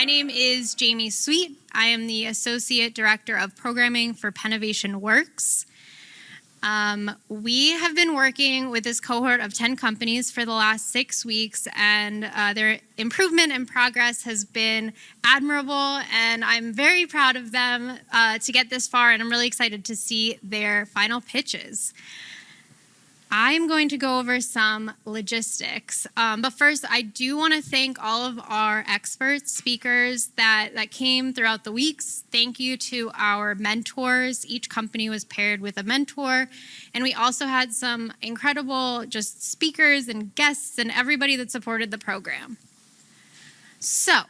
My name is Jamie Sweet. I am the Associate Director of Programming for Pennovation Works. We have been working with this cohort of 10 companies for the last 6 weeks, and their improvement and progress has been admirable, and I'm very proud of them to get this far, and I'm really excited to see their final pitches. I'm going to go over some logistics, but first I do want to thank all of our experts, speakers that came throughout the weeks. Thank you to our mentors. Each company was paired with a mentor, and we also had some incredible just speakers and guests and everybody that supported the program. So,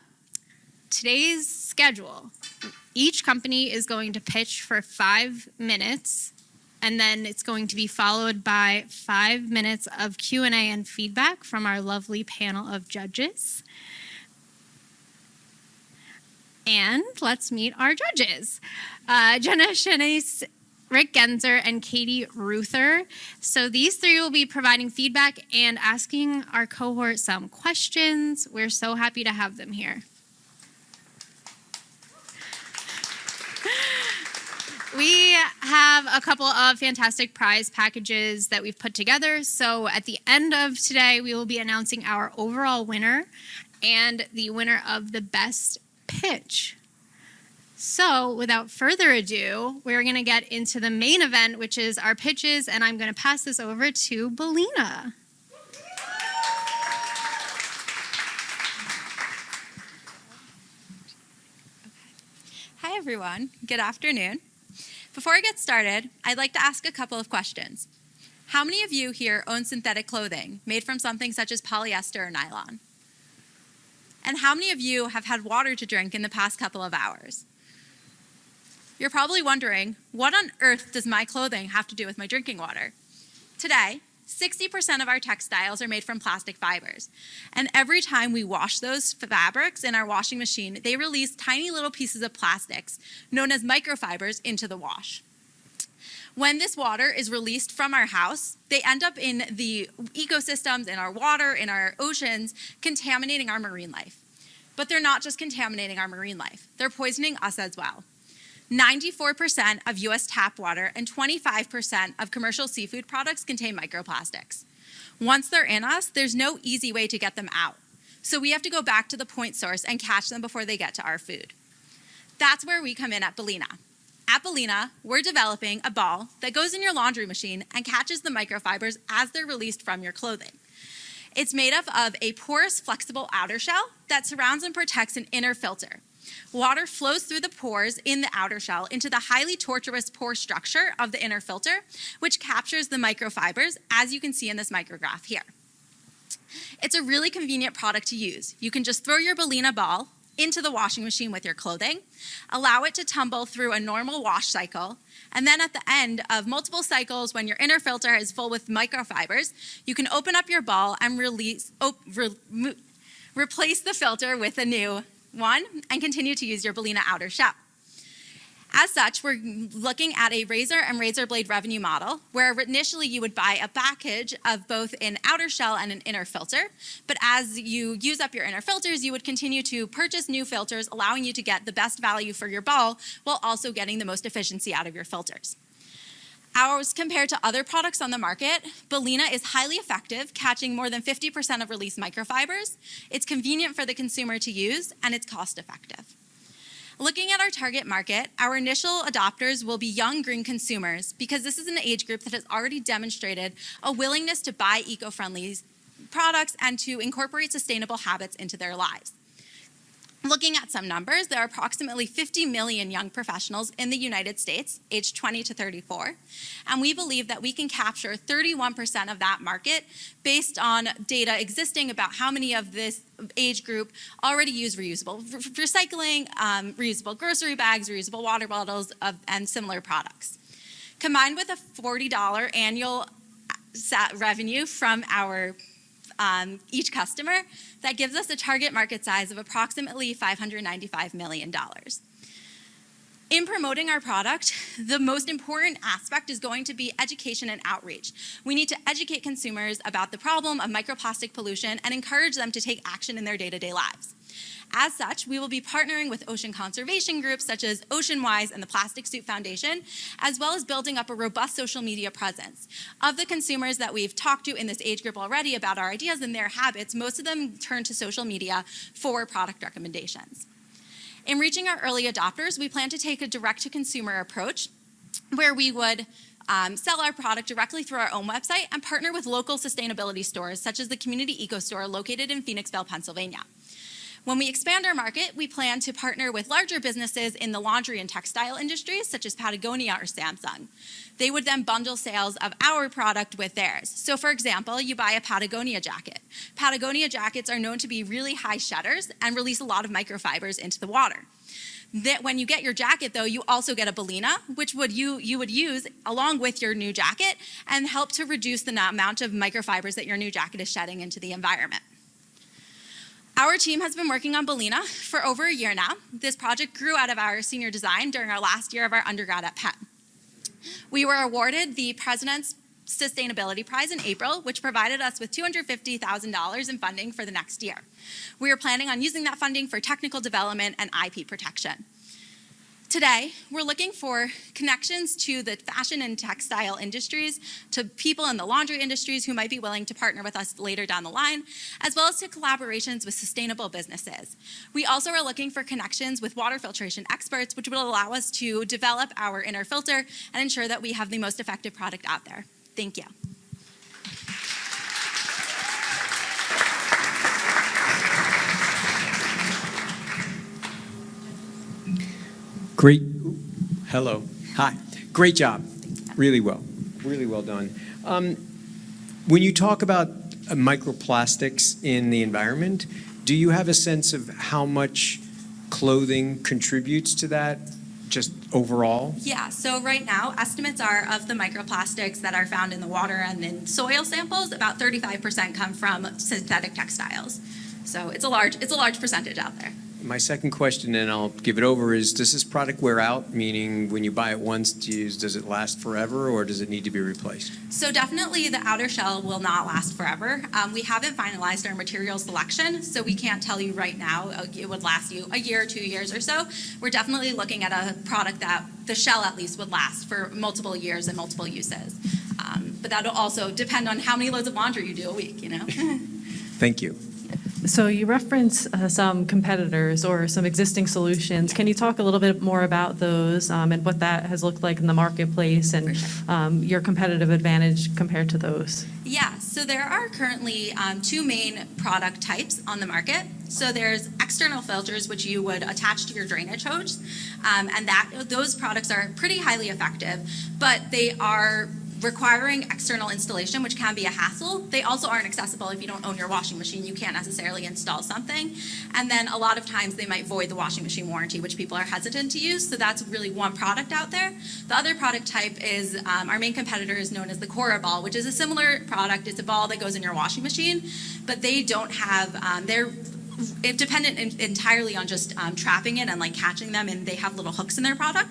today's schedule. Each company is going to pitch for 5 minutes, and then it's going to be followed by 5 minutes of Q&A and feedback from our lovely panel of judges. And let's meet our judges. Jenna, Shanis, Rick Genzer, and Katie Ruether. So these three will be providing feedback and asking our cohort some questions. We're so happy to have them here. We have a couple of fantastic prize packages that we've put together. So at the end of today, we will be announcing our overall winner and the winner of the best pitch. So without further ado, we're going to get into the main event, which is our pitches, and I'm going to pass this over to Baleena. Hi, everyone. Good afternoon. Before I get started, I'd like to ask a couple of questions. How many of you here own synthetic clothing made from something such as polyester or nylon? And how many of you have had water to drink in the past couple of hours? You're probably wondering, what on earth does my clothing have to do with my drinking water? Today, 60% of our textiles are made from plastic fibers. And every time we wash those fabrics in our washing machine, they release tiny little pieces of plastics known as microfibers into the wash. When this water is released from our house, they end up in the ecosystems, in our water, in our oceans, contaminating our marine life. But they're not just contaminating our marine life, they're poisoning us as well. 94% of US tap water and 25% of commercial seafood products contain microplastics. Once they're in us, there's no easy way to get them out. So we have to go back to the point source and catch them before they get to our food. That's where we come in at Baleena. At Baleena, we're developing a ball that goes in your laundry machine and catches the microfibers as they're released from your clothing. It's made up of a porous, flexible outer shell that surrounds and protects an inner filter. Water flows through the pores in the outer shell into the highly tortuous pore structure of the inner filter, which captures the microfibers, as you can see in this micrograph here. It's a really convenient product to use. You can just throw your Baleena ball into the washing machine with your clothing, allow it to tumble through a normal wash cycle, and then at the end of multiple cycles, when your inner filter is full with microfibers, you can open up your ball and replace the filter with a new one and continue to use your Baleena outer shell. As such, we're looking at a razor and razor blade revenue model where initially you would buy a package of both an outer shell and an inner filter, but as you use up your inner filters, you would continue to purchase new filters, allowing you to get the best value for your ball while also getting the most efficiency out of your filters. Ours, compared to other products on the market, Baleena is highly effective, catching more than 50% of released microfibers. It's convenient for the consumer to use, and it's cost effective. Looking at our target market, our initial adopters will be young green consumers because this is an age group that has already demonstrated a willingness to buy eco-friendly products and to incorporate sustainable habits into their lives. Looking at some numbers, there are approximately 50 million young professionals in the United States, aged 20 to 34, and we believe that we can capture 31% of that market based on data existing about how many of this age group already use reusable recycling, reusable grocery bags, reusable water bottles, and similar products. Combined with a $40 annual revenue from our each customer, that gives us a target market size of approximately $595 million. In promoting our product, the most important aspect is going to be education and outreach. We need to educate consumers about the problem of microplastic pollution and encourage them to take action in their day-to-day lives. As such, we will be partnering with ocean conservation groups such as OceanWise and the Plastic Suit Foundation, as well as building up a robust social media presence. Of the consumers that we've talked to in this age group already about our ideas and their habits, most of them turn to social media for product recommendations. In reaching our early adopters, we plan to take a direct-to-consumer approach where we would sell our product directly through our own website and partner with local sustainability stores such as the Community Eco Store located in Phoenixville, Pennsylvania. When we expand our market, we plan to partner with larger businesses in the laundry and textile industries, such as Patagonia or Samsung. They would then bundle sales of our product with theirs. So for example, you buy a Patagonia jacket. Patagonia jackets are known to be really high shedders and release a lot of microfibers into the water. When you get your jacket, though, you also get a Baleena, which you would use along with your new jacket and help to reduce the amount of microfibers that your new jacket is shedding into the environment. Our team has been working on Bellina for over a year now. This project grew out of our senior design during our last year of our undergrad at Penn. We were awarded the President's Sustainability Prize in April, which provided us with $250,000 in funding for the next year. We are planning on using that funding for technical development and IP protection. Today, we're looking for connections to the fashion and textile industries, to people in the laundry industries who might be willing to partner with us later down the line, as well as to collaborations with sustainable businesses. We also are looking for connections with water filtration experts, which will allow us to develop our inner filter and ensure that we have the most effective product out there. Thank you. Great. Hello. Hi. Great job. Really well done. When you talk about microplastics in the environment, do you have a sense of how much clothing contributes to that, just overall? Yeah, so right now, estimates are of the microplastics that are found in the water and in soil samples, about 35% come from synthetic textiles. So it's a large percentage out there. My second question, and I'll give it over, is does this product wear out? Meaning when you buy it once to use, does it last forever or does it need to be replaced? So definitely the outer shell will not last forever. We haven't finalized our material selection, so we can't tell you right now it would last you a year, 2 years or so. We're definitely looking at a product that the shell at least would last for multiple years and multiple uses. But that'll also depend on how many loads of laundry you do a week, you know? Thank you. So you reference some competitors or some existing solutions. Can you talk a little bit more about those and what that has looked like in the marketplace and your competitive advantage compared to those? Yeah, so there are currently two main product types on the market. So there's external filters, which you would attach to your drainage hose, and those products are pretty highly effective, but they are requiring external installation, which can be a hassle. They also aren't accessible if you don't own your washing machine. You can't necessarily install something. And then a lot of times they might void the washing machine warranty, which people are hesitant to use. So that's really one product out there. The other product type is, our main competitor is known as the cohort ball, which is a similar product. It's a ball that goes in your washing machine, but they don't have, they're dependent entirely on just trapping it and like catching them, and they have little hooks in their product.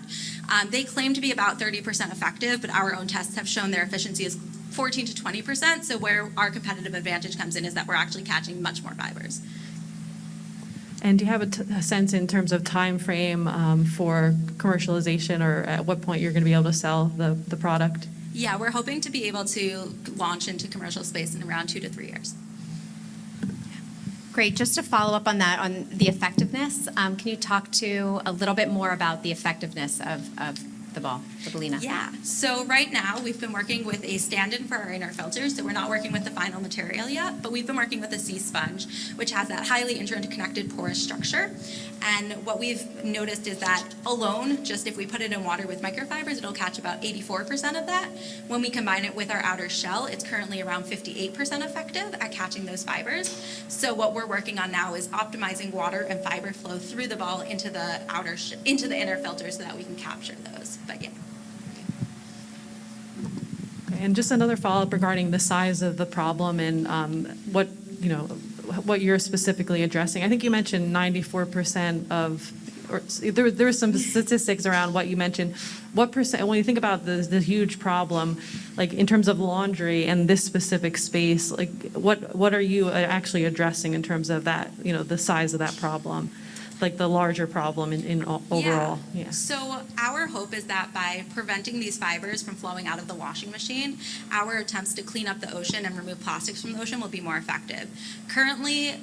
They claim to be about 30% effective, but our own tests have shown their efficiency is 14 to 20%. So where our competitive advantage comes in is that we're actually catching much more fibers. And do you have a sense in terms of time frame for commercialization, or at what point you're going to be able to sell the product? Yeah, we're hoping to be able to launch into commercial space in around 2 to 3 years. Great. Just to follow up on that, on the effectiveness, can you talk to a little bit more about the effectiveness of the ball, the Baleena? Yeah. So right now we've been working with a stand-in for our inner filters. So we're not working with the final material yet, but we've been working with a sea sponge, which has that highly interconnected porous structure. And what we've noticed is that alone, just if we put it in water with microfibers, it'll catch about 84% of that. When we combine it with our outer shell, it's currently around 58% effective at catching those fibers. So what we're working on now is optimizing water and fiber flow through the ball into the into the inner filter so that we can capture those. But yeah. Okay, and just another follow-up regarding the size of the problem and what you're specifically addressing. I think you mentioned 94% of there were some statistics around what you mentioned. What percent, when you think about the huge problem, like in terms of laundry and this specific space, like what are you actually addressing in terms of that, the size of that problem? Like the larger problem in overall? Yeah. So our hope is that by preventing these fibers from flowing out of the washing machine, our attempts to clean up the ocean and remove plastics from the ocean will be more effective. Currently,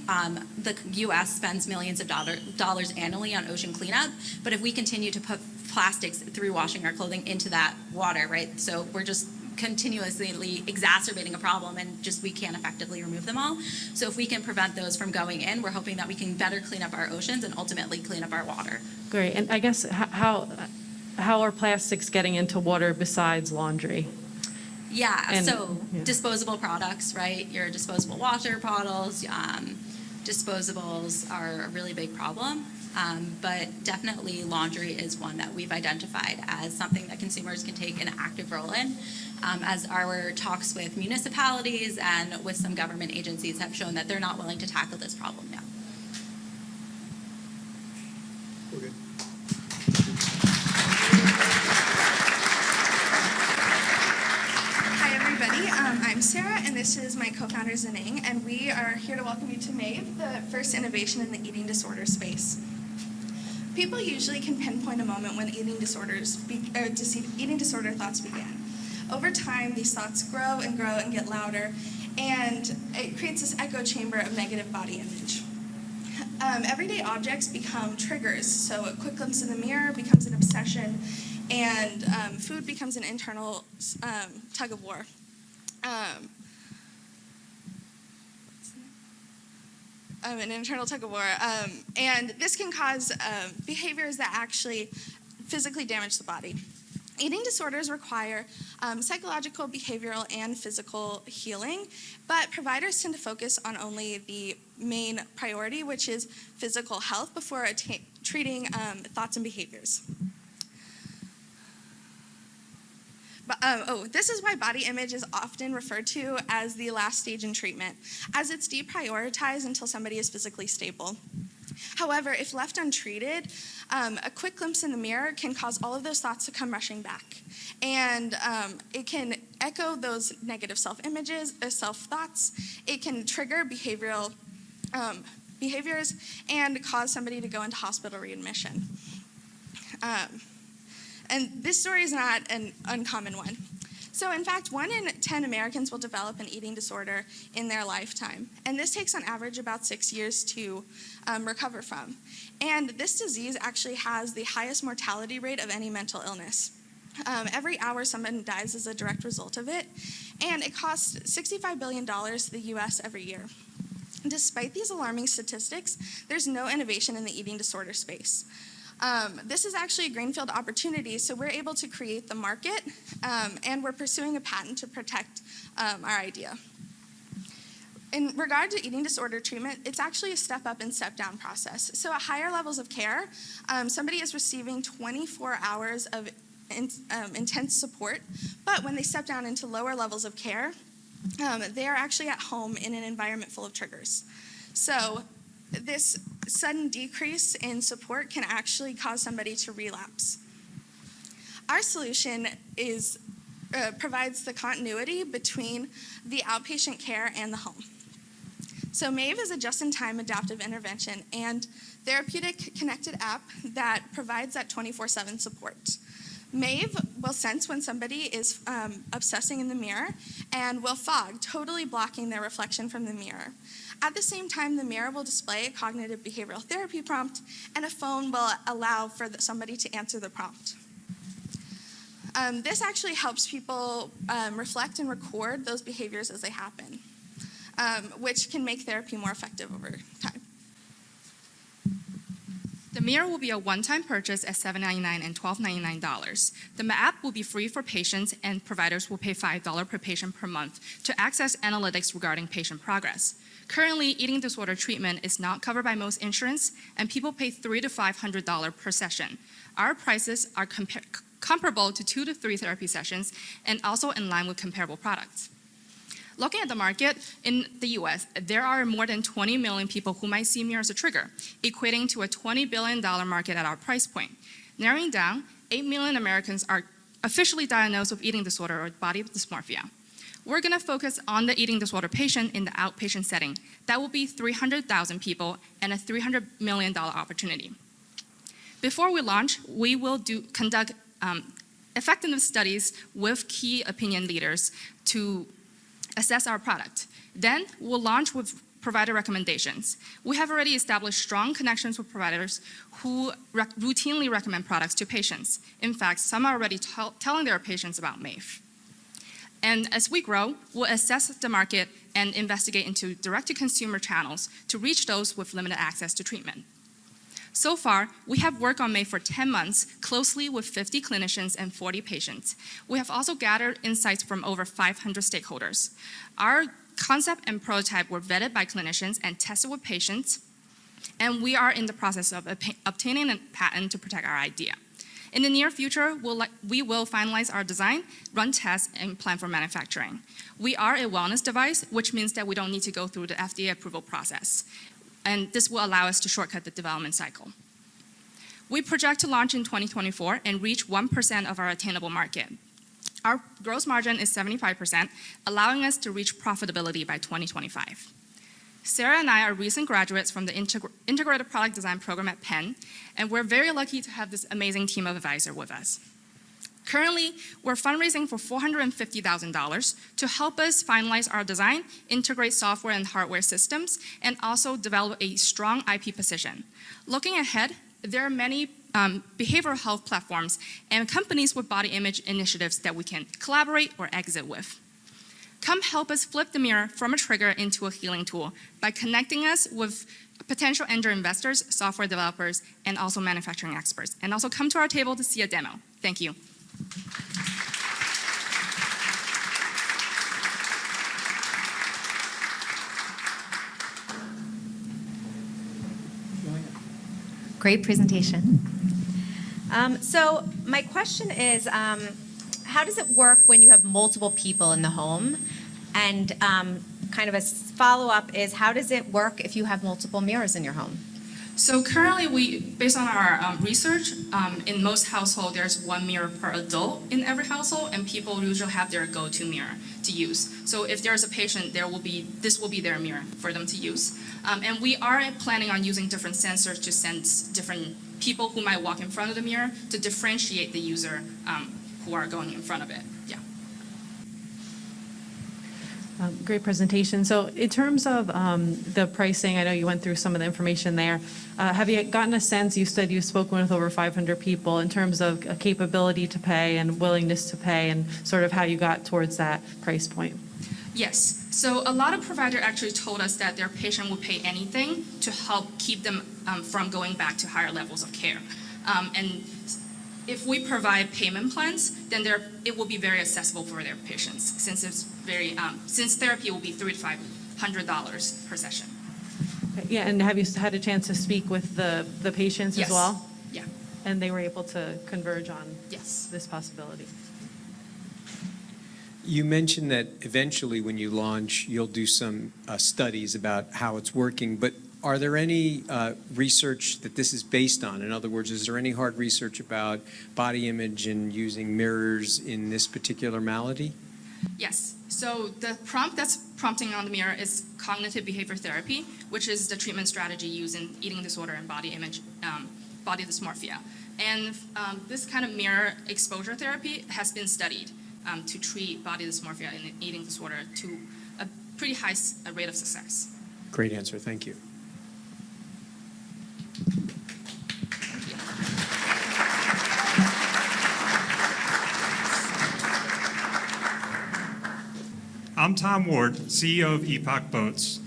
the U.S. spends millions of dollars annually on ocean cleanup, but if we continue to put plastics through washing our clothing into that water, right? So we're just continuously exacerbating a problem, and just we can't effectively remove them all. So if we can prevent those from going in, we're hoping that we can better clean up our oceans and ultimately clean up our water. Great. And I guess how are plastics getting into water besides laundry? Yeah, disposable products, right? Your disposable water bottles, disposables are a really big problem. But definitely laundry is one that we've identified as something that consumers can take an active role in, as our talks with municipalities and with some government agencies have shown that they're not willing to tackle this problem now. We're good. Hi, everybody. I'm Sarah, and this is my co-founder, Zaning, and we are here to welcome you to Maeve, the first innovation in the eating disorder space. People usually can pinpoint a moment when eating disorder thoughts begin. Over time, these thoughts grow and get louder, and it creates this echo chamber of negative body image. Everyday objects become triggers, so a quick glimpse in the mirror becomes an obsession, and food becomes an internal tug of war. An internal tug of war, and this can cause behaviors that actually physically damage the body. Eating disorders require psychological, behavioral, and physical healing, but providers tend to focus on only the main priority, which is physical health, before treating thoughts and behaviors. This is why body image is often referred to as the last stage in treatment, as it's deprioritized until somebody is physically stable. However, if left untreated, a quick glimpse in the mirror can cause all of those thoughts to come rushing back. And it can echo those negative self-images, self-thoughts. It can trigger behavioral behaviors and cause somebody to go into hospital readmission. And this story is not an uncommon one. So in fact, 1 in 10 Americans will develop an eating disorder in their lifetime. And this takes on average about 6 years to recover from. And this disease actually has the highest mortality rate of any mental illness. Every hour someone dies as a direct result of it. And it costs $65 billion to the US every year. Despite these alarming statistics, there's no innovation in the eating disorder space. This is actually a greenfield opportunity, so we're able to create the market, and we're pursuing a patent to protect our idea. In regard to eating disorder treatment, it's actually a step up and step down process. So at higher levels of care, somebody is receiving 24 hours of intense support, but when they step down into lower levels of care, they are actually at home in an environment full of triggers. So this sudden decrease in support can actually cause somebody to relapse. Our solution provides the continuity between the outpatient care and the home. So Maeve is a just-in-time adaptive intervention and therapeutic connected app that provides that 24/7 support. Maeve will sense when somebody is obsessing in the mirror and will fog, totally blocking their reflection from the mirror. At the same time, the mirror will display a cognitive behavioral therapy prompt, and a phone will allow for somebody to answer the prompt. This actually helps people reflect and record those behaviors as they happen, which can make therapy more effective over time. The mirror will be a one-time purchase at $7.99 and $12.99. The app will be free for patients, and providers will pay $5 per patient per month to access analytics regarding patient progress. Currently, eating disorder treatment is not covered by most insurance, and people pay $300 to $500 per session. Our prices are comparable to 2 to 3 therapy sessions and also in line with comparable products. Looking at the market in the US, there are more than 20 million people who might see mirror as a trigger, equating to a $20 billion market at our price point. Narrowing down, 8 million Americans are officially diagnosed with eating disorder or body dysmorphia. We're going to focus on the eating disorder patient in the outpatient setting. That will be 300,000 people and a $300 million opportunity. Before we launch, we will conduct effectiveness studies with key opinion leaders to assess our product. Then we'll launch with provider recommendations. We have already established strong connections with providers who routinely recommend products to patients. In fact, some are already telling their patients about Maeve. And as we grow, we'll assess the market and investigate into direct-to-consumer channels to reach those with limited access to treatment. So far, we have worked on Maeve for 10 months, closely with 50 clinicians and 40 patients. We have also gathered insights from over 500 stakeholders. Our concept and prototype were vetted by clinicians and tested with patients, and we are in the process of obtaining a patent to protect our idea. In the near future, we will finalize our design, run tests, and plan for manufacturing. We are a wellness device, which means that we don't need to go through the FDA approval process, and this will allow us to shortcut the development cycle. We project to launch in 2024 and reach 1% of our attainable market. Our gross margin is 75%, allowing us to reach profitability by 2025. Sarah and I are recent graduates from the Integrated Product Design program at Penn, and we're very lucky to have this amazing team of advisors with us. Currently, we're fundraising for $450,000 to help us finalize our design, integrate software and hardware systems, and also develop a strong IP position. Looking ahead, there are many behavioral health platforms and companies with body image initiatives that we can collaborate or exit with. Come help us flip the mirror from a trigger into a healing tool by connecting us with potential angel investors, software developers, and also manufacturing experts. And also come to our table to see a demo. Thank you. Great presentation. So my question is, how does it work when you have multiple people in the home? And kind of a follow-up is, how does it work if you have multiple mirrors in your home? So currently, based on our research, in most households, there's one mirror per adult in every household, and people usually have their go-to mirror to use. So if there's a patient, this will be their mirror for them to use. And we are planning on using different sensors to sense different people who might walk in front of the mirror to differentiate the user who are going in front of it. Yeah. Great presentation. So in terms of the pricing, I know you went through some of the information there. Have you gotten a sense, you said you've spoken with over 500 people, in terms of a capability to pay and willingness to pay and sort of how you got towards that price point? Yes. So a lot of providers actually told us that their patient would pay anything to help keep them from going back to higher levels of care. And if we provide payment plans, then it will be very accessible for their patients, since since therapy will be $300 to $500 per session. Okay, yeah, and have you had a chance to speak with the patients Yes. as well? Yeah. And they were able to converge on Yes. this possibility? You mentioned that eventually when you launch, you'll do some studies about how it's working, but are there any research that this is based on? In other words, is there any hard research about body image and using mirrors in this particular malady? Yes. So the prompt that's prompting on the mirror is cognitive behavior therapy, which is the treatment strategy used in eating disorder and body image, body dysmorphia. And this kind of mirror exposure therapy has been studied to treat body dysmorphia and eating disorder to a pretty high rate of success. Great answer. Thank you. I'm Tom Ward, CEO of Epoch Boats.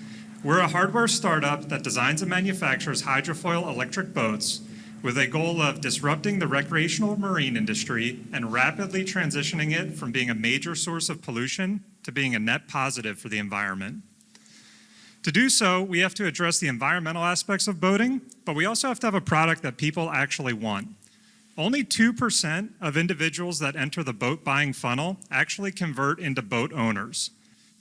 We're a hardware startup that designs and manufactures hydrofoil electric boats with a goal of disrupting the recreational marine industry and rapidly transitioning it from being a major source of pollution to being a net positive for the environment. To do so, we have to address the environmental aspects of boating, but we also have to have a product that people actually want. Only 2% of individuals that enter the boat buying funnel actually convert into boat owners.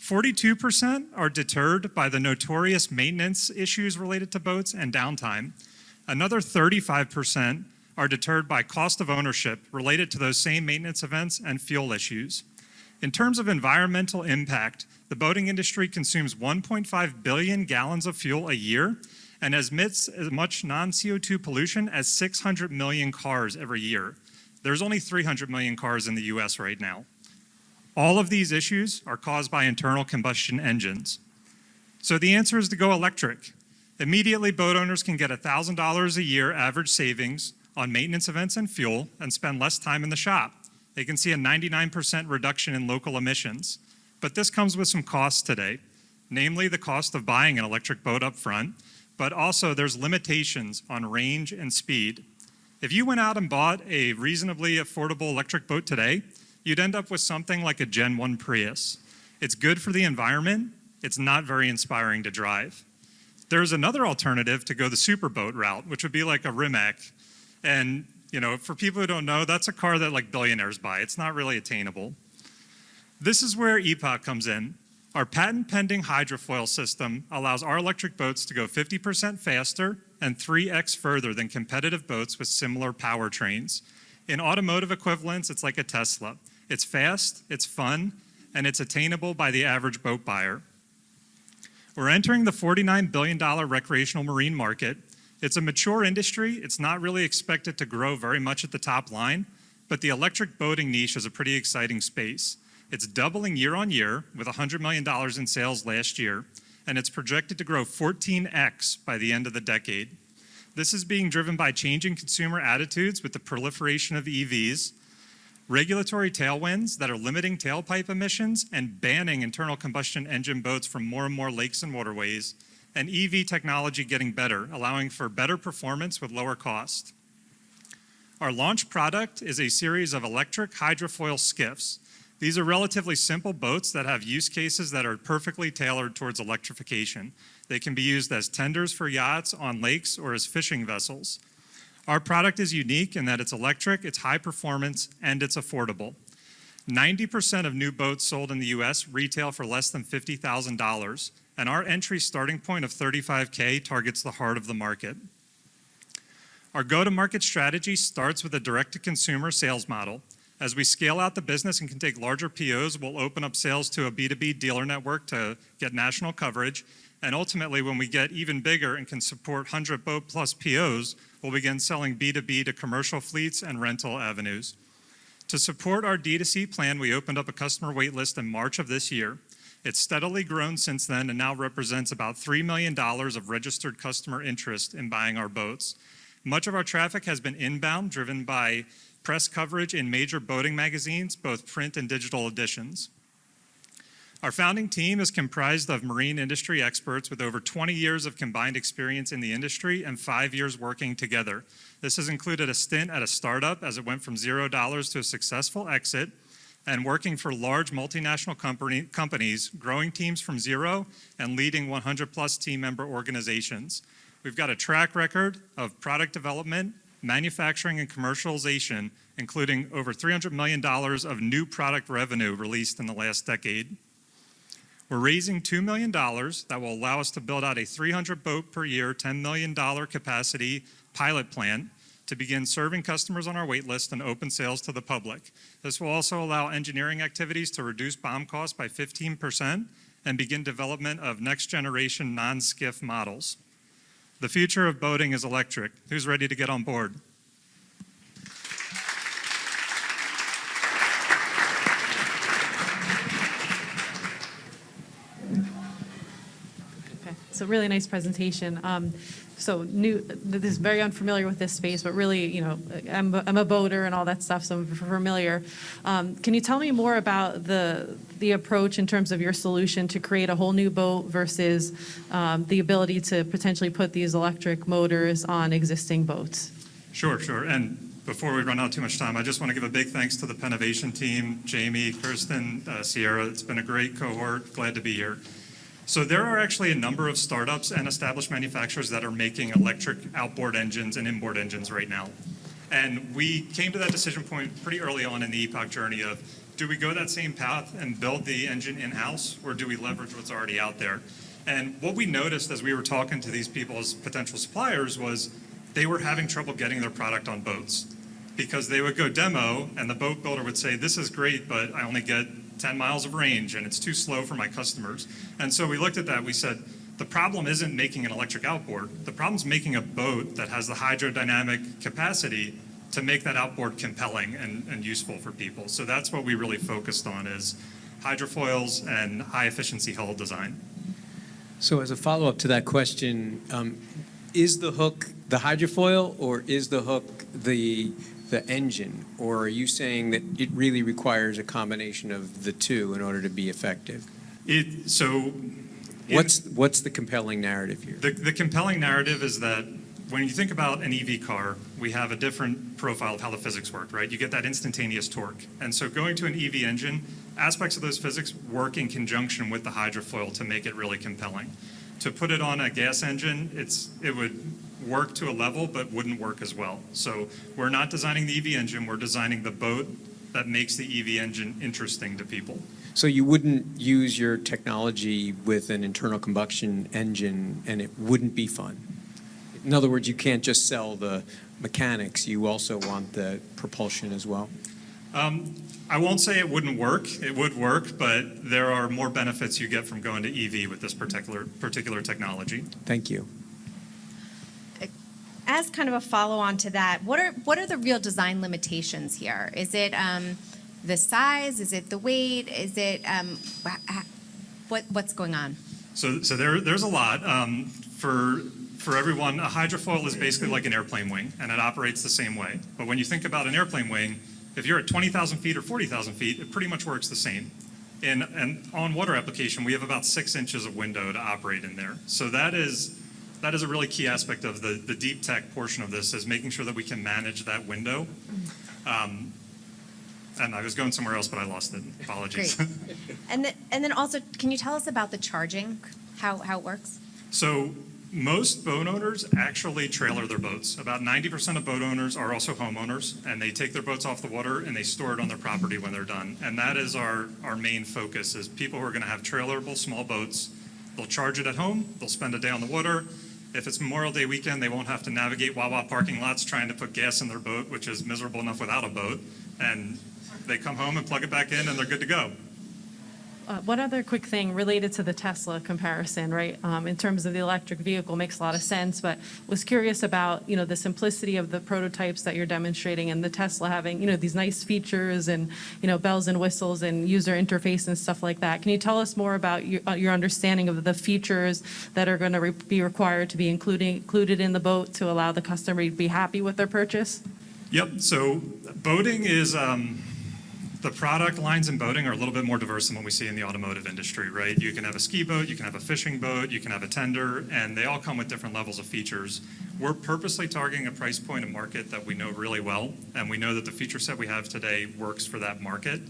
42% are deterred by the notorious maintenance issues related to boats and downtime. Another 35% are deterred by cost of ownership related to those same maintenance events and fuel issues. In terms of environmental impact, the boating industry consumes 1.5 billion gallons of fuel a year and emits as much non-CO2 pollution as 600 million cars every year. There's only 300 million cars in the US right now. All of these issues are caused by internal combustion engines. So the answer is to go electric. Immediately, boat owners can get $1,000 a year average savings on maintenance events and fuel and spend less time in the shop. They can see a 99% reduction in local emissions. But this comes with some costs today, namely the cost of buying an electric boat up front, but also there's limitations on range and speed. If you went out and bought a reasonably affordable electric boat today, you'd end up with something like a Gen 1 Prius. It's good for the environment, it's not very inspiring to drive. There's another alternative to go the superboat route, which would be like a Rimac. And for people who don't know, that's a car that like billionaires buy. It's not really attainable. This is where Epoch comes in. Our patent-pending hydrofoil system allows our electric boats to go 50% faster and 3x further than competitive boats with similar powertrains. In automotive equivalents, it's like a Tesla. It's fast, it's fun, and it's attainable by the average boat buyer. We're entering the $49 billion recreational marine market. It's a mature industry. It's not really expected to grow very much at the top line, but the electric boating niche is a pretty exciting space. It's doubling year on year with $100 million in sales last year, and it's projected to grow 14x by the end of the decade. This is being driven by changing consumer attitudes with the proliferation of EVs, regulatory tailwinds that are limiting tailpipe emissions and banning internal combustion engine boats from more and more lakes and waterways, and EV technology getting better, allowing for better performance with lower cost. Our launch product is a series of electric hydrofoil skiffs. These are relatively simple boats that have use cases that are perfectly tailored towards electrification. They can be used as tenders for yachts on lakes or as fishing vessels. Our product is unique in that it's electric, it's high performance, and it's affordable. 90% of new boats sold in the US retail for less than $50,000, and our entry starting point of $35K targets the heart of the market. Our go-to-market strategy starts with a direct-to-consumer sales model. As we scale out the business and can take larger POs, we'll open up sales to a B2B dealer network to get national coverage. And ultimately, when we get even bigger and can support 100 boat plus POs, we'll begin selling B2B to commercial fleets and rental avenues. To support our D2C plan, we opened up a customer wait list in March of this year. It's steadily grown since then and now represents about $3 million of registered customer interest in buying our boats. Much of our traffic has been inbound, driven by press coverage in major boating magazines, both print and digital editions. Our founding team is comprised of marine industry experts with over 20 years of combined experience in the industry and 5 years working together. This has included a stint at a startup as it went from $0 to a successful exit, and working for large multinational companies, growing teams from zero and leading 100-plus team member organizations. We've got a track record of product development, manufacturing, and commercialization, including over $300 million of new product revenue released in the last decade. We're raising $2 million that will allow us to build out a 300 boat per year, $10 million capacity pilot plant to begin serving customers on our wait list and open sales to the public. This will also allow engineering activities to reduce BOM costs by 15% and begin development of next generation non-skiff models. The future of boating is electric. Who's ready to get on board? Okay, so really nice presentation. So this is very unfamiliar with this space, but really, I'm a boater and all that stuff, so I'm familiar. Can you tell me more about the approach in terms of your solution to create a whole new boat versus the ability to potentially put these electric motors on existing boats? Sure. And before we run out too much time, I just want to give a big thanks to the Pennovation team, Jamie, Kirsten, Sierra. It's been a great cohort. Glad to be here. So there are actually a number of startups and established manufacturers that are making electric outboard engines and inboard engines right now. And we came to that decision point pretty early on in the Epoch journey of, do we go that same path and build the engine in-house, or do we leverage what's already out there? And what we noticed as we were talking to these people as potential suppliers was they were having trouble getting their product on boats because they would go demo and the boat builder would say, this is great, but I only get 10 miles of range and it's too slow for my customers. And so we looked at that, we said, the problem isn't making an electric outboard. The problem is making a boat that has the hydrodynamic capacity to make that outboard compelling and useful for people. So that's what we really focused on is hydrofoils and high efficiency hull design. So as a follow-up to that question, is the hook the hydrofoil or is the hook the engine? Or are you saying that it really requires a combination of the two in order to be effective? What's the compelling narrative here? The compelling narrative is that when you think about an EV car, we have a different profile of how the physics work, right? You get that instantaneous torque. And so going to an EV engine, aspects of those physics work in conjunction with the hydrofoil to make it really compelling. To put it on a gas engine, it would work to a level, but wouldn't work as well. So we're not designing the EV engine, we're designing the boat that makes the EV engine interesting to people. So you wouldn't use your technology with an internal combustion engine and it wouldn't be fun? In other words, you can't just sell the mechanics, you also want the propulsion as well? I won't say it wouldn't work. It would work, but there are more benefits you get from going to EV with this particular technology. Thank you. As kind of a follow-on to that, what are the real design limitations here? Is it the size? Is it the weight? Is it what's going on? So there's a lot. For everyone, a hydrofoil is basically like an airplane wing, and it operates the same way. But when you think about an airplane wing, if you're at 20,000 feet or 40,000 feet, it pretty much works the same. In an on-water application, we have about 6 inches of window to operate in there. So that is a really key aspect of the deep tech portion of this, is making sure that we can manage that window. And I was going somewhere else, but I lost it. Apologies. Great. And then also, can you tell us about the charging, how it works? So most boat owners actually trailer their boats. About 90% of boat owners are also homeowners, and they take their boats off the water and they store it on their property when they're done. And that is our main focus, is people who are going to have trailerable small boats. They'll charge it at home, they'll spend a day on the water. If it's Memorial Day weekend, they won't have to navigate Wawa parking lots trying to put gas in their boat, which is miserable enough without a boat. And they come home and plug it back in and they're good to go. One other quick thing related to the Tesla comparison, right? In terms of the electric vehicle, makes a lot of sense, but was curious about, the simplicity of the prototypes that you're demonstrating and the Tesla having, these nice features and, bells and whistles and user interface and stuff like that. Can you tell us more about your understanding of the features that are going to be required to be included in the boat to allow the customer to be happy with their purchase? Yep, so boating is, the product lines in boating are a little bit more diverse than what we see in the automotive industry, right? You can have a ski boat, you can have a fishing boat, you can have a tender, and they all come with different levels of features. We're purposely targeting a price point and market that we know really well, and we know that the feature set we have today works for that market.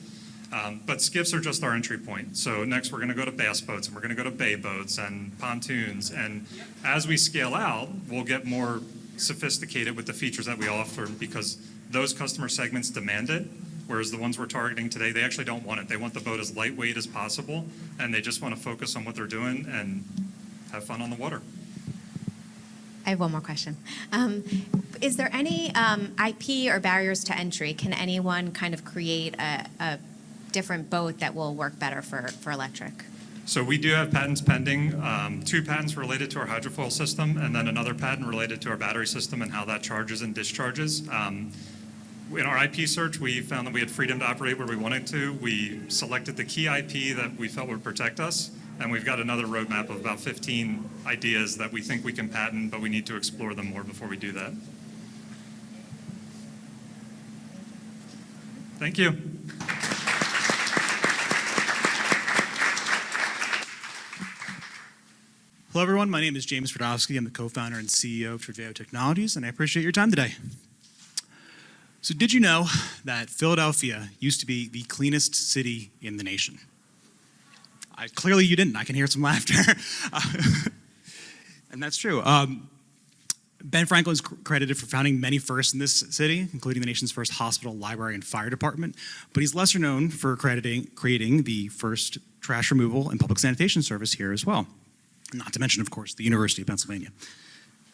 But skiffs are just our entry point. So next we're going to go to bass boats, and we're going to go to bay boats and pontoons, and as we scale out, we'll get more sophisticated with the features that we offer because those customer segments demand it. Whereas the ones we're targeting today, they actually don't want it. They want the boat as lightweight as possible, and they just want to focus on what they're doing and have fun on the water. I have one more question. Is there any IP or barriers to entry? Can anyone kind of create a different boat that will work better for electric? So we do have patents pending, 2 patents related to our hydrofoil system, and then another patent related to our battery system and how that charges and discharges. In our IP search, we found that we had freedom to operate where we wanted to. We selected the key IP that we felt would protect us, and we've got another roadmap of about 15 ideas that we think we can patent, but we need to explore them more before we do that. Thank you. Hello, everyone. My name is James Radowski. I'm the co-founder and CEO of Treveo Technologies, and I appreciate your time today. So did you know that Philadelphia used to be the cleanest city in the nation? Clearly you didn't. I can hear some laughter. And that's true. Ben Franklin is credited for founding many firsts in this city, including the nation's first hospital, library, and fire department, but he's lesser known for creating the first trash removal and public sanitation service here as well. Not to mention, of course, the University of Pennsylvania.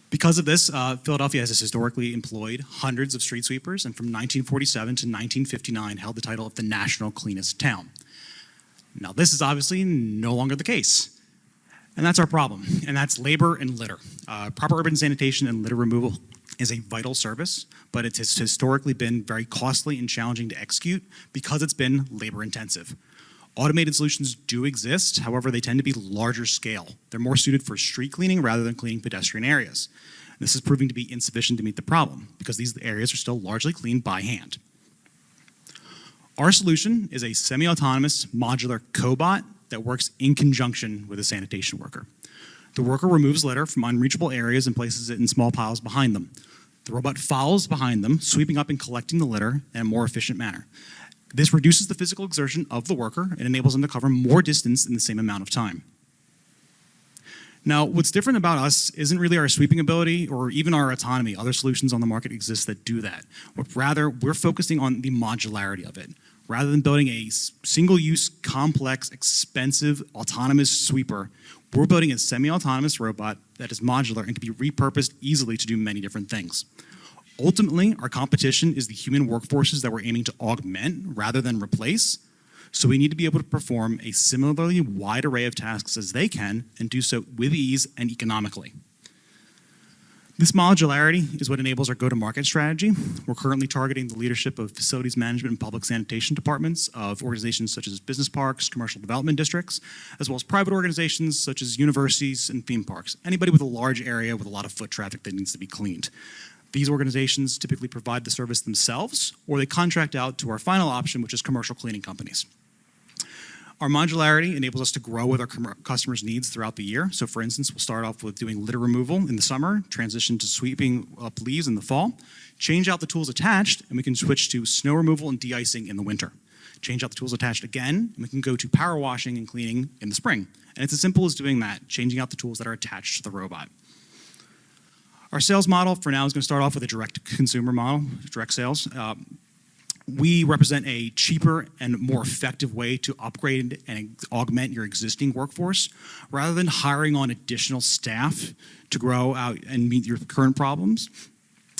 Because of this, Philadelphia has historically employed hundreds of street sweepers, and from 1947 to 1959 held the title of the national cleanest town. Now, this is obviously no longer the case. And that's our problem, and that's labor and litter. Proper urban sanitation and litter removal is a vital service, but it has historically been very costly and challenging to execute because it's been labor intensive. Automated solutions do exist, however, they tend to be larger scale. They're more suited for street cleaning rather than cleaning pedestrian areas. This is proving to be insufficient to meet the problem because these areas are still largely cleaned by hand. Our solution is a semi-autonomous modular cobot that works in conjunction with a sanitation worker. The worker removes litter from unreachable areas and places it in small piles behind them. The robot follows behind them, sweeping up and collecting the litter in a more efficient manner. This reduces the physical exertion of the worker and enables them to cover more distance in the same amount of time. Now, what's different about us isn't really our sweeping ability or even our autonomy. Other solutions on the market exist that do that. But rather, we're focusing on the modularity of it. Rather than building a single-use, complex, expensive, autonomous sweeper, we're building a semi-autonomous robot that is modular and can be repurposed easily to do many different things. Ultimately, our competition is the human workforces that we're aiming to augment rather than replace. So we need to be able to perform a similarly wide array of tasks as they can and do so with ease and economically. This modularity is what enables our go-to-market strategy. We're currently targeting the leadership of facilities management and public sanitation departments of organizations such as business parks, commercial development districts, as well as private organizations such as universities and theme parks. Anybody with a large area with a lot of foot traffic that needs to be cleaned. These organizations typically provide the service themselves, or they contract out to our final option, which is commercial cleaning companies. Our modularity enables us to grow with our customers' needs throughout the year. So for instance, we'll start off with doing litter removal in the summer, transition to sweeping up leaves in the fall, change out the tools attached, and we can switch to snow removal and de-icing in the winter. Change out the tools attached again, and we can go to power washing and cleaning in the spring. And it's as simple as doing that, changing out the tools that are attached to the robot. Our sales model for now is going to start off with a direct-to-consumer model, direct sales. We represent a cheaper and more effective way to upgrade and augment your existing workforce rather than hiring on additional staff to grow out and meet your current problems.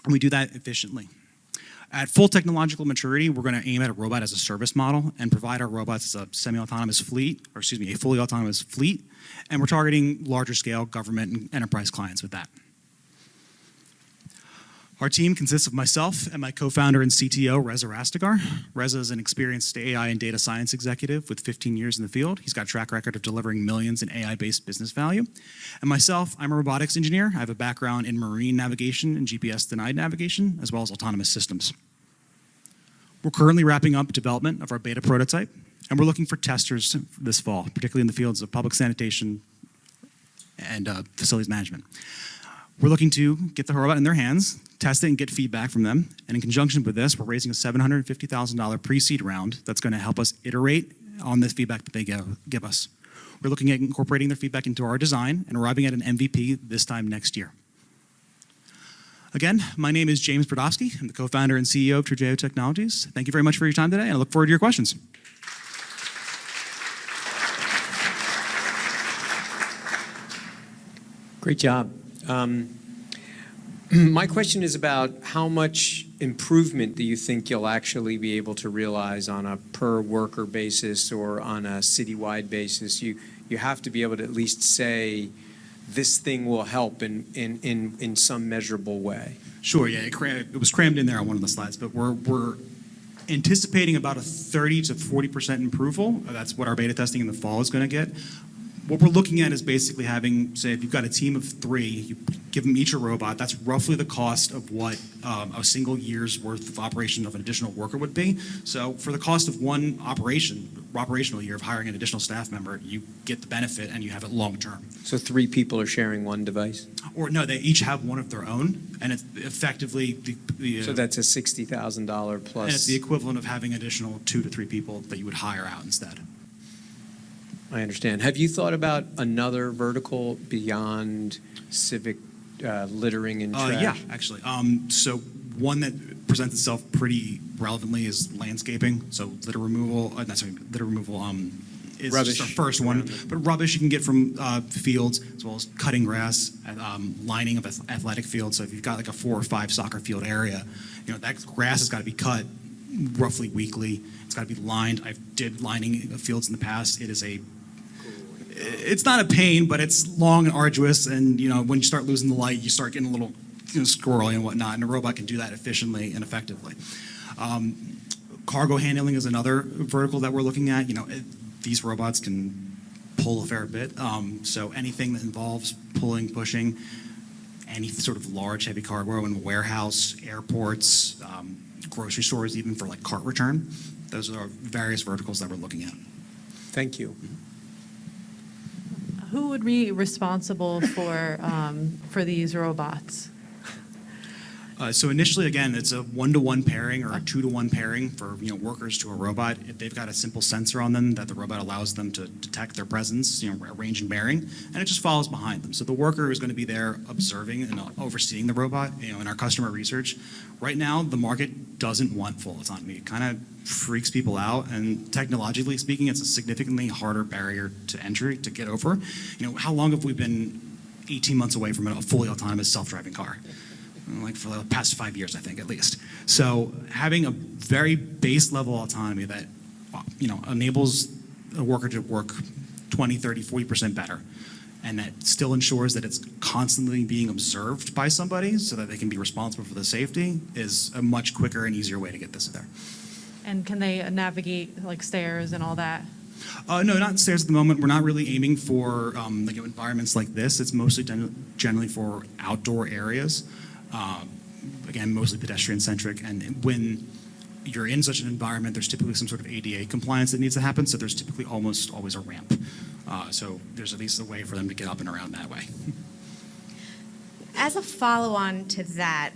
And we do that efficiently. At full technological maturity, we're going to aim at a robot as a service model and provide our robots as a semi-autonomous fleet, or excuse me, a fully autonomous fleet. And we're targeting larger scale government and enterprise clients with that. Our team consists of myself and my co-founder and CTO, Reza Rastegar. Reza is an experienced AI and data science executive with 15 years in the field. He's got a track record of delivering millions in AI-based business value. And myself, I'm a robotics engineer. I have a background in marine navigation and GPS-denied navigation, as well as autonomous systems. We're currently wrapping up development of our beta prototype, and we're looking for testers this fall, particularly in the fields of public sanitation and facilities management. We're looking to get the robot in their hands, test it and get feedback from them. And in conjunction with this, we're raising a $750,000 pre-seed round that's going to help us iterate on this feedback that they give us. We're looking at incorporating their feedback into our design and arriving at an MVP this time next year. Again, my name is James Brodowski. I'm the co-founder and CEO of Treveo Technologies. Thank you very much for your time today, and I look forward to your questions. Great job. My question is about how much improvement do you think you'll actually be able to realize on a per worker basis or on a citywide basis? You have to be able to at least say this thing will help in some measurable way. Sure, yeah, it was crammed in there on one of the slides, but we're anticipating about a 30 to 40% improvement. That's what our beta testing in the fall is going to get. What we're looking at is basically having, say, if you've got a team of 3, you give them each a robot, that's roughly the cost of what a single year's worth of operation of an additional worker would be. So for the cost of one operational year of hiring an additional staff member, you get the benefit and you have it long term. So 3 people are sharing one device? Or no, they each have one of their own, and it's effectively so that's a $60,000 plus. And it's the equivalent of having additional 2 to 3 people that you would hire out instead. I understand. Have you thought about another vertical beyond civic littering and trash? Yeah, actually. So one that presents itself pretty relevantly is landscaping. So litter removal, is Rubbish just our first one. around it. But rubbish you can get from fields, as well as cutting grass, lining of athletic fields. So if you've got like a 4 or 5 soccer field area, that grass has got to be cut roughly weekly. It's got to be lined. I did lining of fields in the past. It's not a pain, but it's long and arduous. And when you start losing the light, you start getting a little squirrely and whatnot. And a robot can do that efficiently and effectively. Cargo handling is another vertical that we're looking at. These robots can pull a fair bit. So anything that involves pulling, pushing, any sort of large, heavy cargo in a warehouse, airports, grocery stores, even for like cart return. Those are various verticals that we're looking at. Thank you. Who would be responsible for these robots? So initially, again, it's a 1-to-1 pairing or a 2-to-1 pairing for workers to a robot. If they've got a simple sensor on them that the robot allows them to detect their presence, range and bearing, and it just follows behind them. So the worker is going to be there observing and overseeing the robot. In our customer research, right now the market doesn't want full autonomy. It kind of freaks people out, and technologically speaking, it's a significantly harder barrier to entry to get over. How long have we been 18 months away from a fully autonomous self-driving car? Like for the past 5 years, I think, at least. So having a very base level autonomy that, enables a worker to work 20, 30, 40% better, and that still ensures that it's constantly being observed by somebody so that they can be responsible for the safety is a much quicker and easier way to get this there. And can they navigate like stairs and all that? No, not stairs at the moment. We're not really aiming for environments like this. It's mostly generally for outdoor areas. Again, mostly pedestrian-centric, and when you're in such an environment, there's typically some sort of ADA compliance that needs to happen, so there's typically almost always a ramp. So there's at least a way for them to get up and around that way. As a follow-on to that,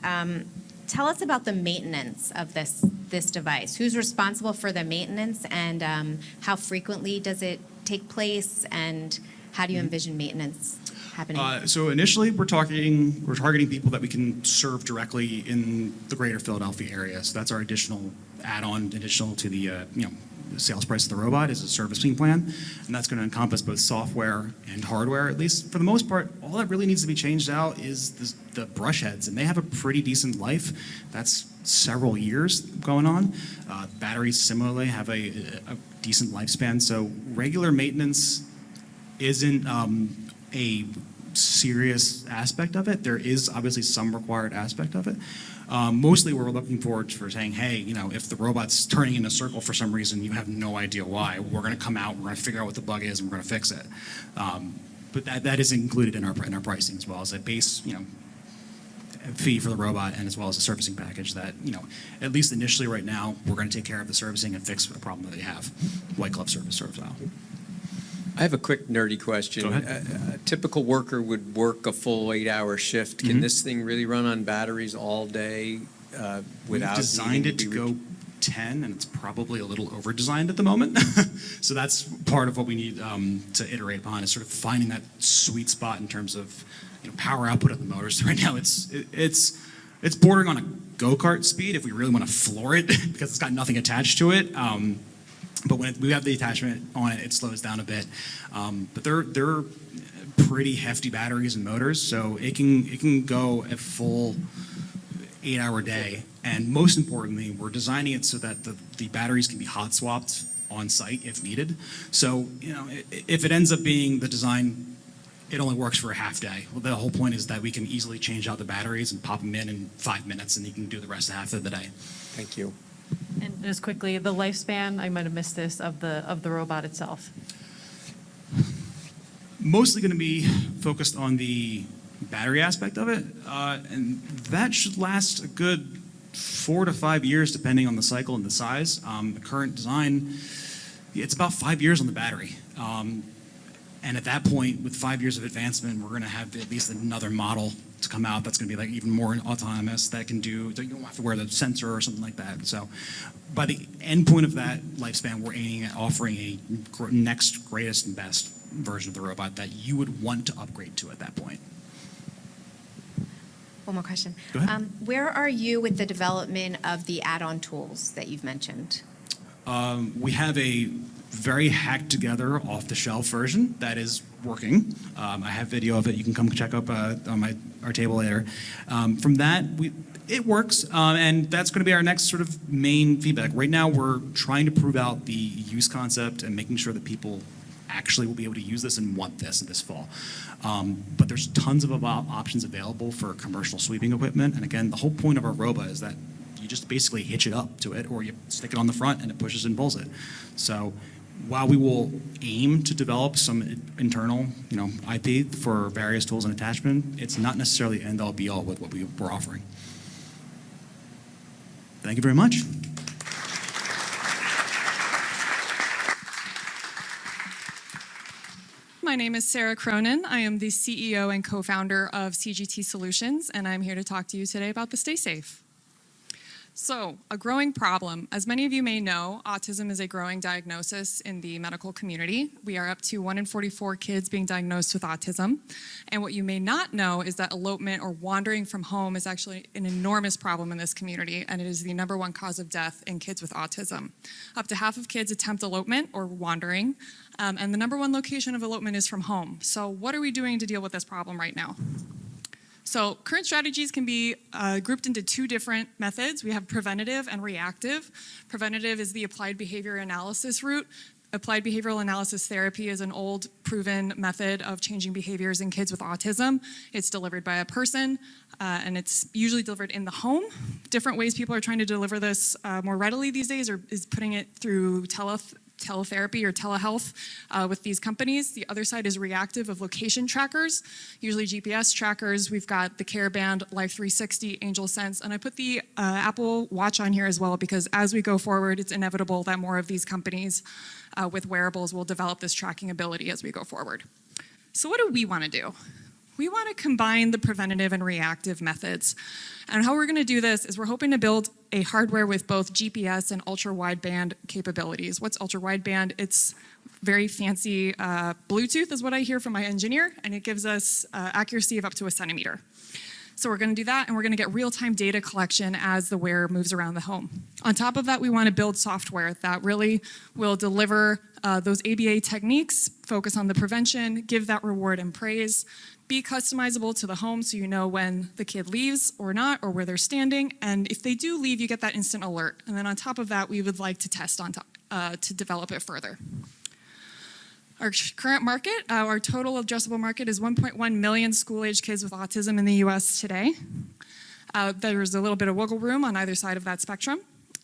tell us about the maintenance of this device. Who's responsible for the maintenance, and how frequently does it take place, and how do you envision maintenance happening? So initially, we're targeting people that we can serve directly in the greater Philadelphia area. So that's our additional add-on, additional to the sales price of the robot, is a servicing plan, and that's going to encompass both software and hardware. At least for the most part, all that really needs to be changed out is the brush heads, and they have a pretty decent life. That's several years going on. Batteries similarly have a decent lifespan. So regular maintenance isn't a serious aspect of it. There is obviously some required aspect of it. Mostly we're looking forward for saying, hey, if the robot's turning in a circle for some reason, you have no idea why, we're going to come out, we're going to figure out what the bug is, and we're going to fix it. But that is included in our pricing, as well as a base, fee for the robot, and as well as a servicing package that, at least initially right now, we're going to take care of the servicing and fix a problem that they have. White glove service out. I have a quick nerdy question. Go ahead. A typical worker would work a full 8-hour shift. Can Mhm. this thing really run on batteries all day without We've designed needing it to be go 10, and it's probably a little over-designed at the moment. So that's part of what we need to iterate upon, is sort of finding that sweet spot in terms of power output of the motors. Right now, it's bordering on a go-kart speed if we really want to floor it because it's got nothing attached to it. But when we have the attachment on it, it slows down a bit. But they're pretty hefty batteries and motors, so it can go a full 8-hour day. And most importantly, we're designing it so that the batteries can be hot swapped on site if needed. So if it ends up being the design, it only works for a half day. Well, the whole point is that we can easily change out the batteries and pop them in 5 minutes, and you can do the rest of half of the day. Thank you. And just quickly, the lifespan, I might have missed this, of the robot itself. Mostly going to be focused on the battery aspect of it, and that should last a good 4 to 5 years, depending on the cycle and the size. The current design, it's about 5 years on the battery. And at that point, with 5 years of advancement, we're going to have at least another model to come out that's going to be like even more autonomous, that can do, that you don't have to wear the sensor or something like that. So by the end point of that lifespan, we're aiming at offering a next greatest and best version of the robot that you would want to upgrade to at that point. one more question. Go ahead. Where are you with the development of the add-on tools that you've mentioned? We have a very hacked together off-the-shelf version that is working. I have video of it. You can come check up on our table later. From that, it works, and that's going to be our next sort of main feedback. Right now, we're trying to prove out the use concept and making sure that people actually will be able to use this and want this fall. But there's tons of options available for commercial sweeping equipment. And again, the whole point of our robo is that you just basically hitch it up to it, or you stick it on the front and it pushes and pulls it. So while we will aim to develop some internal, IP for various tools and attachment, it's not necessarily end all be all with what we're offering. Thank you very much. My name is Sarah Cronin. I am the CEO and co-founder of CGT Solutions, and I'm here to talk to you today about the Stay Safe. So, a growing problem. As many of you may know, autism is a growing diagnosis in the medical community. We are up to 1 in 44 kids being diagnosed with autism. And what you may not know is that elopement or wandering from home is actually an enormous problem in this community, and it is the #1 cause of death in kids with autism. Up to half of kids attempt elopement or wandering, and the #1 location of elopement is from home. So what are we doing to deal with this problem right now? So current strategies can be grouped into 2 different methods. We have preventative and reactive. Preventative is the applied behavior analysis route. Applied behavioral analysis therapy is an old proven method of changing behaviors in kids with autism. It's delivered by a person, and it's usually delivered in the home. Different ways people are trying to deliver this more readily these days is putting it through teletherapy or telehealth with these companies. The other side is reactive of location trackers, usually GPS trackers. We've got the Care Band, Life 360, Angel Sense, and I put the Apple Watch on here as well because as we go forward, it's inevitable that more of these companies with wearables will develop this tracking ability as we go forward. So what do we want to do? We want to combine the preventative and reactive methods. And how we're going to do this is we're hoping to build a hardware with both GPS and ultra-wideband capabilities. What's ultra-wideband? It's very fancy Bluetooth is what I hear from my engineer, and it gives us accuracy of up to 1 centimeter. So we're going to do that, and we're going to get real-time data collection as the wearer moves around the home. On top of that, we want to build software that really will deliver those ABA techniques, focus on the prevention, give that reward and praise, be customizable to the home so you know when the kid leaves or not, or where they're standing. And if they do leave, you get that instant alert. And then on top of that, we would like to test on top to develop it further. Our current market, our total addressable market is 1.1 million school-age kids with autism in the US today. There's a little bit of wiggle room on either side of that spectrum.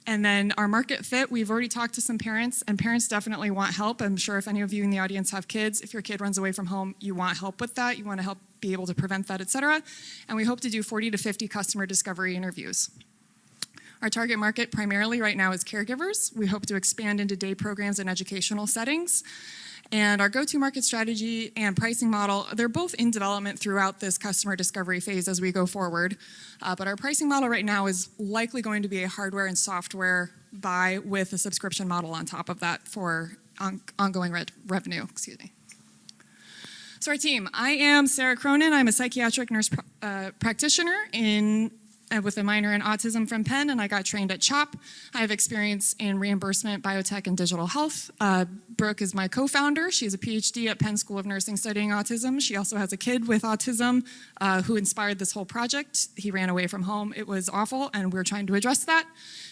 And then our market fit, we've already talked to some parents, and parents definitely want help. I'm sure if any of you in the audience have kids, if your kid runs away from home, you want help with that. You want to help be able to prevent that, et cetera. And we hope to do 40 to 50 customer discovery interviews. Our target market primarily right now is caregivers. We hope to expand into day programs and educational settings. And our go-to market strategy and pricing model, they're both in development throughout this customer discovery phase as we go forward. But our pricing model right now is likely going to be a hardware and software buy with a subscription model on top of that for ongoing revenue. Excuse me. So our team, I am Sarah Cronin. I'm a psychiatric nurse practitioner with a minor in autism from Penn, and I got trained at CHOP. I have experience in reimbursement, biotech, and digital health. Brooke is my co-founder. She has a PhD at Penn School of Nursing studying autism. She also has a kid with autism who inspired this whole project. He ran away from home. It was awful, and we're trying to address that.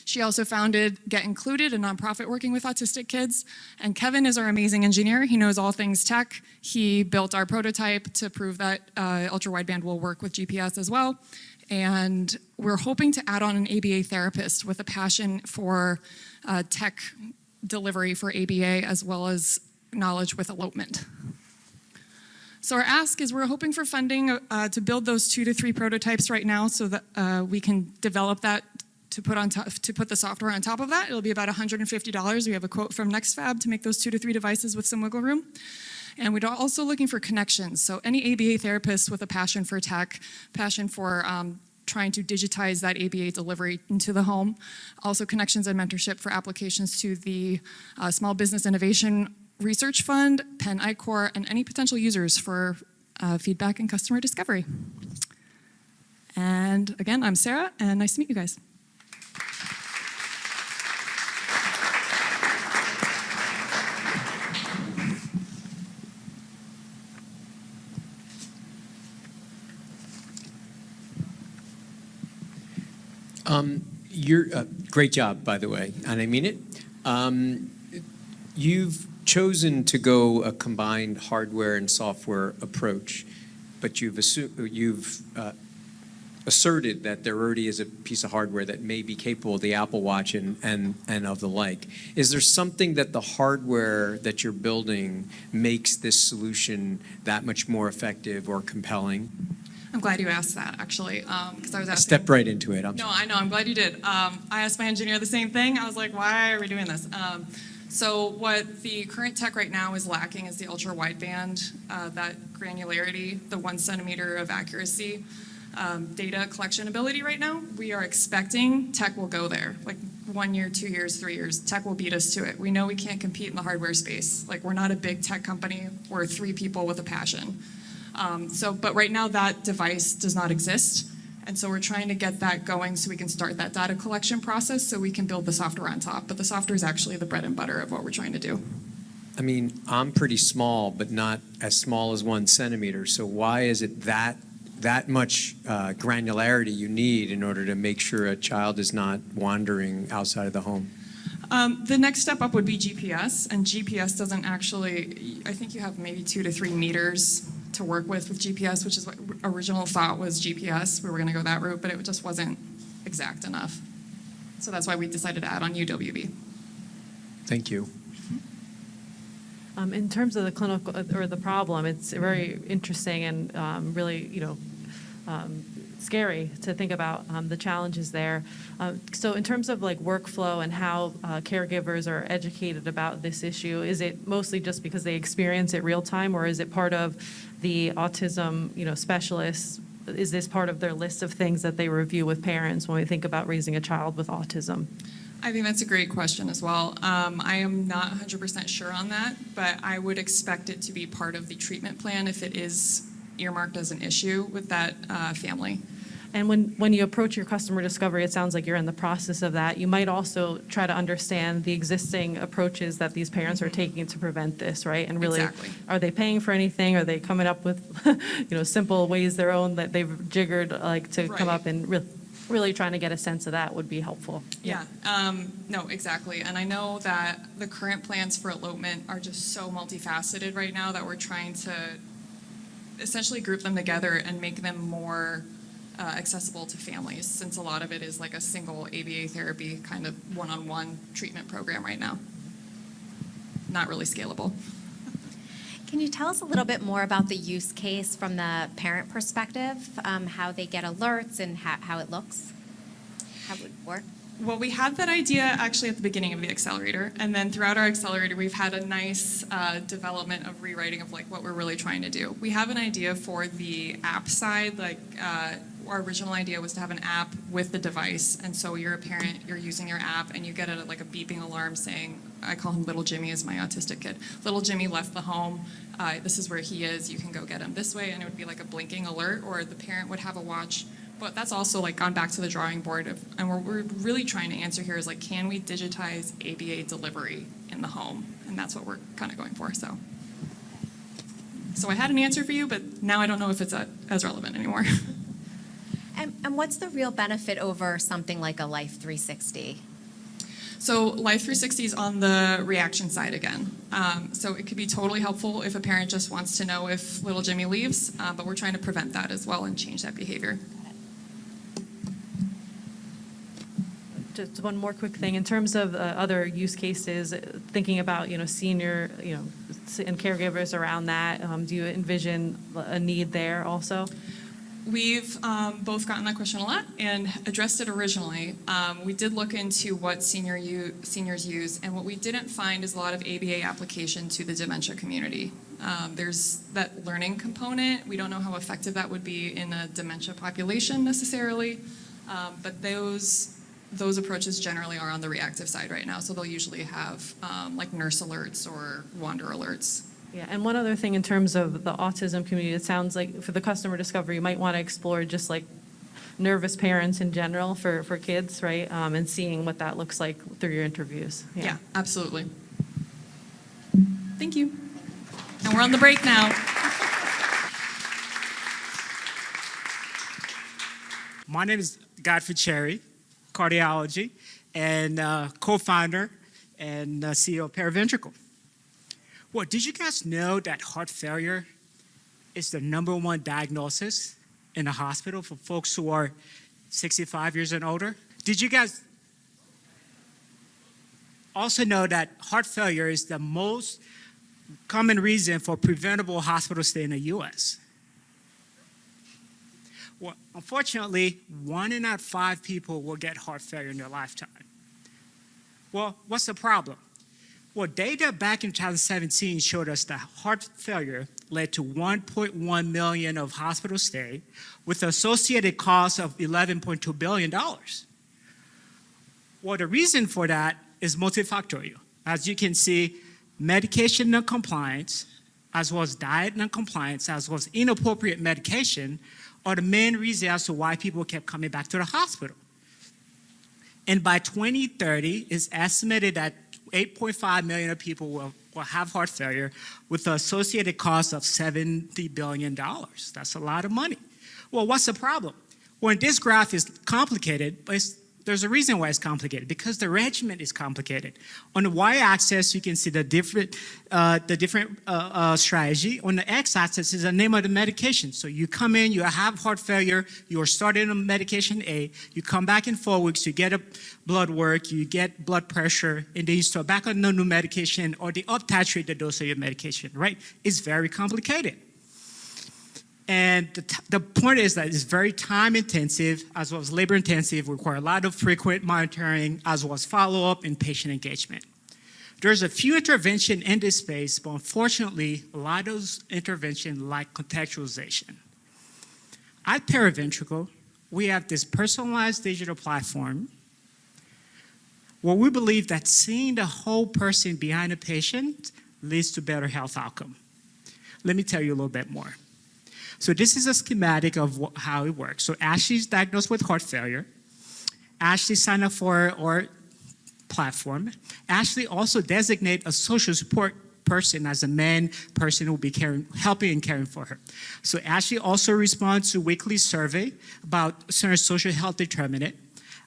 She also founded Get Included, a nonprofit working with autistic kids. And Kevin is our amazing engineer. He knows all things tech. He built our prototype to prove that ultra-wideband will work with GPS as well. And we're hoping to add on an ABA therapist with a passion for tech delivery for ABA as well as knowledge with elopement. So our ask is we're hoping for funding to build those 2 to 3 prototypes right now so that we can develop that to put the software on top of that. It'll be about $150. We have a quote from NextFab to make those 2 to 3 devices with some wiggle room. And we're also looking for connections. So any ABA therapist with a passion for tech, passion for trying to digitize that ABA delivery into the home. Also connections and mentorship for applications to the Small Business Innovation Research Fund, Penn ICOR, and any potential users for feedback and customer discovery. And again, I'm Sarah, and nice to meet you guys. You're great job, by the way, and I mean it. You've chosen to go a combined hardware and software approach, but you've asserted that there already is a piece of hardware that may be capable of the Apple Watch and of the like. Is there something that the hardware that you're building makes this solution that much more effective or compelling? I'm glad you asked that, actually, because I was asking. Step right into it. No, I know. I'm glad you did. I asked my engineer the same thing. I was like, why are we doing this? So what the current tech right now is lacking is the ultra wideband, that granularity, the 1 centimeter of accuracy, data collection ability right now. We are expecting tech will go there. Like 1 year, 2 years, 3 years, tech will beat us to it. We know we can't compete in the hardware space. Like, we're not a big tech company. We're 3 people with a passion. But right now that device does not exist. And so we're trying to get that going so we can start that data collection process so we can build the software on top. But the software is actually the bread and butter of what we're trying to do. I mean, I'm pretty small, but not as small as 1 centimeter. So why is it that much granularity you need in order to make sure a child is not wandering outside of the home? The next step up would be GPS, and GPS doesn't actually, I think you have maybe 2 to 3 meters to work with GPS, which is what original thought was GPS. We were going to go that route, but it just wasn't exact enough. So that's why we decided to add on UWB. Thank you. In terms of the clinical or the problem, it's very interesting and really, scary to think about the challenges there. So in terms of like workflow and how caregivers are educated about this issue, is it mostly just because they experience it real time, or is it part of the autism, specialists? Is this part of their list of things that they review with parents when we think about raising a child with autism? I think that's a great question as well. I am not 100% sure on that, but I would expect it to be part of the treatment plan if it is earmarked as an issue with that family. And when you approach your customer discovery, it sounds like you're in the process of that. You might also try to understand the existing approaches that these parents are taking to prevent this, right? And really, Exactly. Are they paying for anything? Are they coming up with, simple ways their own that they've jiggered to come Right. up and really trying to get a sense of that would be helpful. Yeah, no, exactly. And I know that the current plans for elopement are just so multifaceted right now that we're trying to essentially group them together and make them more accessible to families, since a lot of it is like a single ABA therapy kind of one-on-one treatment program right now. Not really scalable. Can you tell us a little bit more about the use case from the parent perspective, how they get alerts and how it looks, how it would work? Well, we had that idea actually at the beginning of the accelerator, and then throughout our accelerator, we've had a nice development of rewriting of like what we're really trying to do. We have an idea for the app side, our original idea was to have an app with the device, and so you're a parent, you're using your app, and you get a beeping alarm saying, I call him Little Jimmy as my autistic kid. Little Jimmy left the home. This is where he is. You can go get him this way, and it would be like a blinking alert, or the parent would have a watch. But that's also gone back to the drawing board and what we're really trying to answer here is can we digitize ABA delivery in the home? And that's what we're kind of going for. So I had an answer for you, but now I don't know if it's as relevant anymore. And what's the real benefit over something like a Life 360? So Life 360 is on the reaction side again. So it could be totally helpful if a parent just wants to know if little Jimmy leaves, but we're trying to prevent that as well and change that behavior. Just one more quick thing. In terms of other use cases, thinking about, senior, and caregivers around that, do you envision a need there also? We've both gotten that question a lot and addressed it originally. We did look into what seniors use, and what we didn't find is a lot of ABA application to the dementia community. There's that learning component. We don't know how effective that would be in a dementia population necessarily, but those approaches generally are on the reactive side right now, so they'll usually have nurse alerts or wander alerts. Yeah, and one other thing in terms of the autism community, it sounds like for the customer discovery, you might want to explore just nervous parents in general for kids, right? And seeing what that looks like through your interviews. Yeah, absolutely. Thank you. And we're on the break now. My name is Godfrey Cherry, cardiology, and co-founder and CEO of Paraventricle. Well, did you guys know that heart failure is the #1 diagnosis in the hospital for folks who are 65 years and older? Did you guys also know that heart failure is the most common reason for preventable hospital stay in the U.S.? Well, unfortunately, 1 in 5 people will get heart failure in their lifetime. Well, what's the problem? Well, data back in 2017 showed us that heart failure led to 1.1 million of hospital stay with associated costs of $11.2 billion. Well, the reason for that is multifactorial. As you can see, medication non-compliance, as well as diet non-compliance, as well as inappropriate medication are the main reasons as to why people kept coming back to the hospital. And by 2030, it's estimated that 8.5 million of people will have heart failure with the associated cost of $70 billion. That's a lot of money. Well, what's the problem? Well, this graph is complicated, but there's a reason why it's complicated, because the regimen is complicated. On the y-axis, you can see the different strategy. On the x-axis is the name of the medication. So you come in, you have heart failure, you are started on medication A, you come back in 4 weeks, you get a blood work, you get blood pressure, and then you start back on the new medication, or they up-titrate the dose of your medication, right? It's very complicated. And the point is that it's very time-intensive, as well as labor-intensive, require a lot of frequent monitoring, as well as follow-up and patient engagement. There's a few interventions in this space, but unfortunately, a lot of those interventions lack contextualization. At Paraventricle, we have this personalized digital platform where we believe that seeing the whole person behind a patient leads to better health outcome. Let me tell you a little bit more. So this is a schematic of how it works. So Ashley's diagnosed with heart failure. Ashley signed up for our platform. Ashley also designates a social support person as a main person who will be helping and caring for her. So Ashley also responds to weekly survey about certain social health determinant,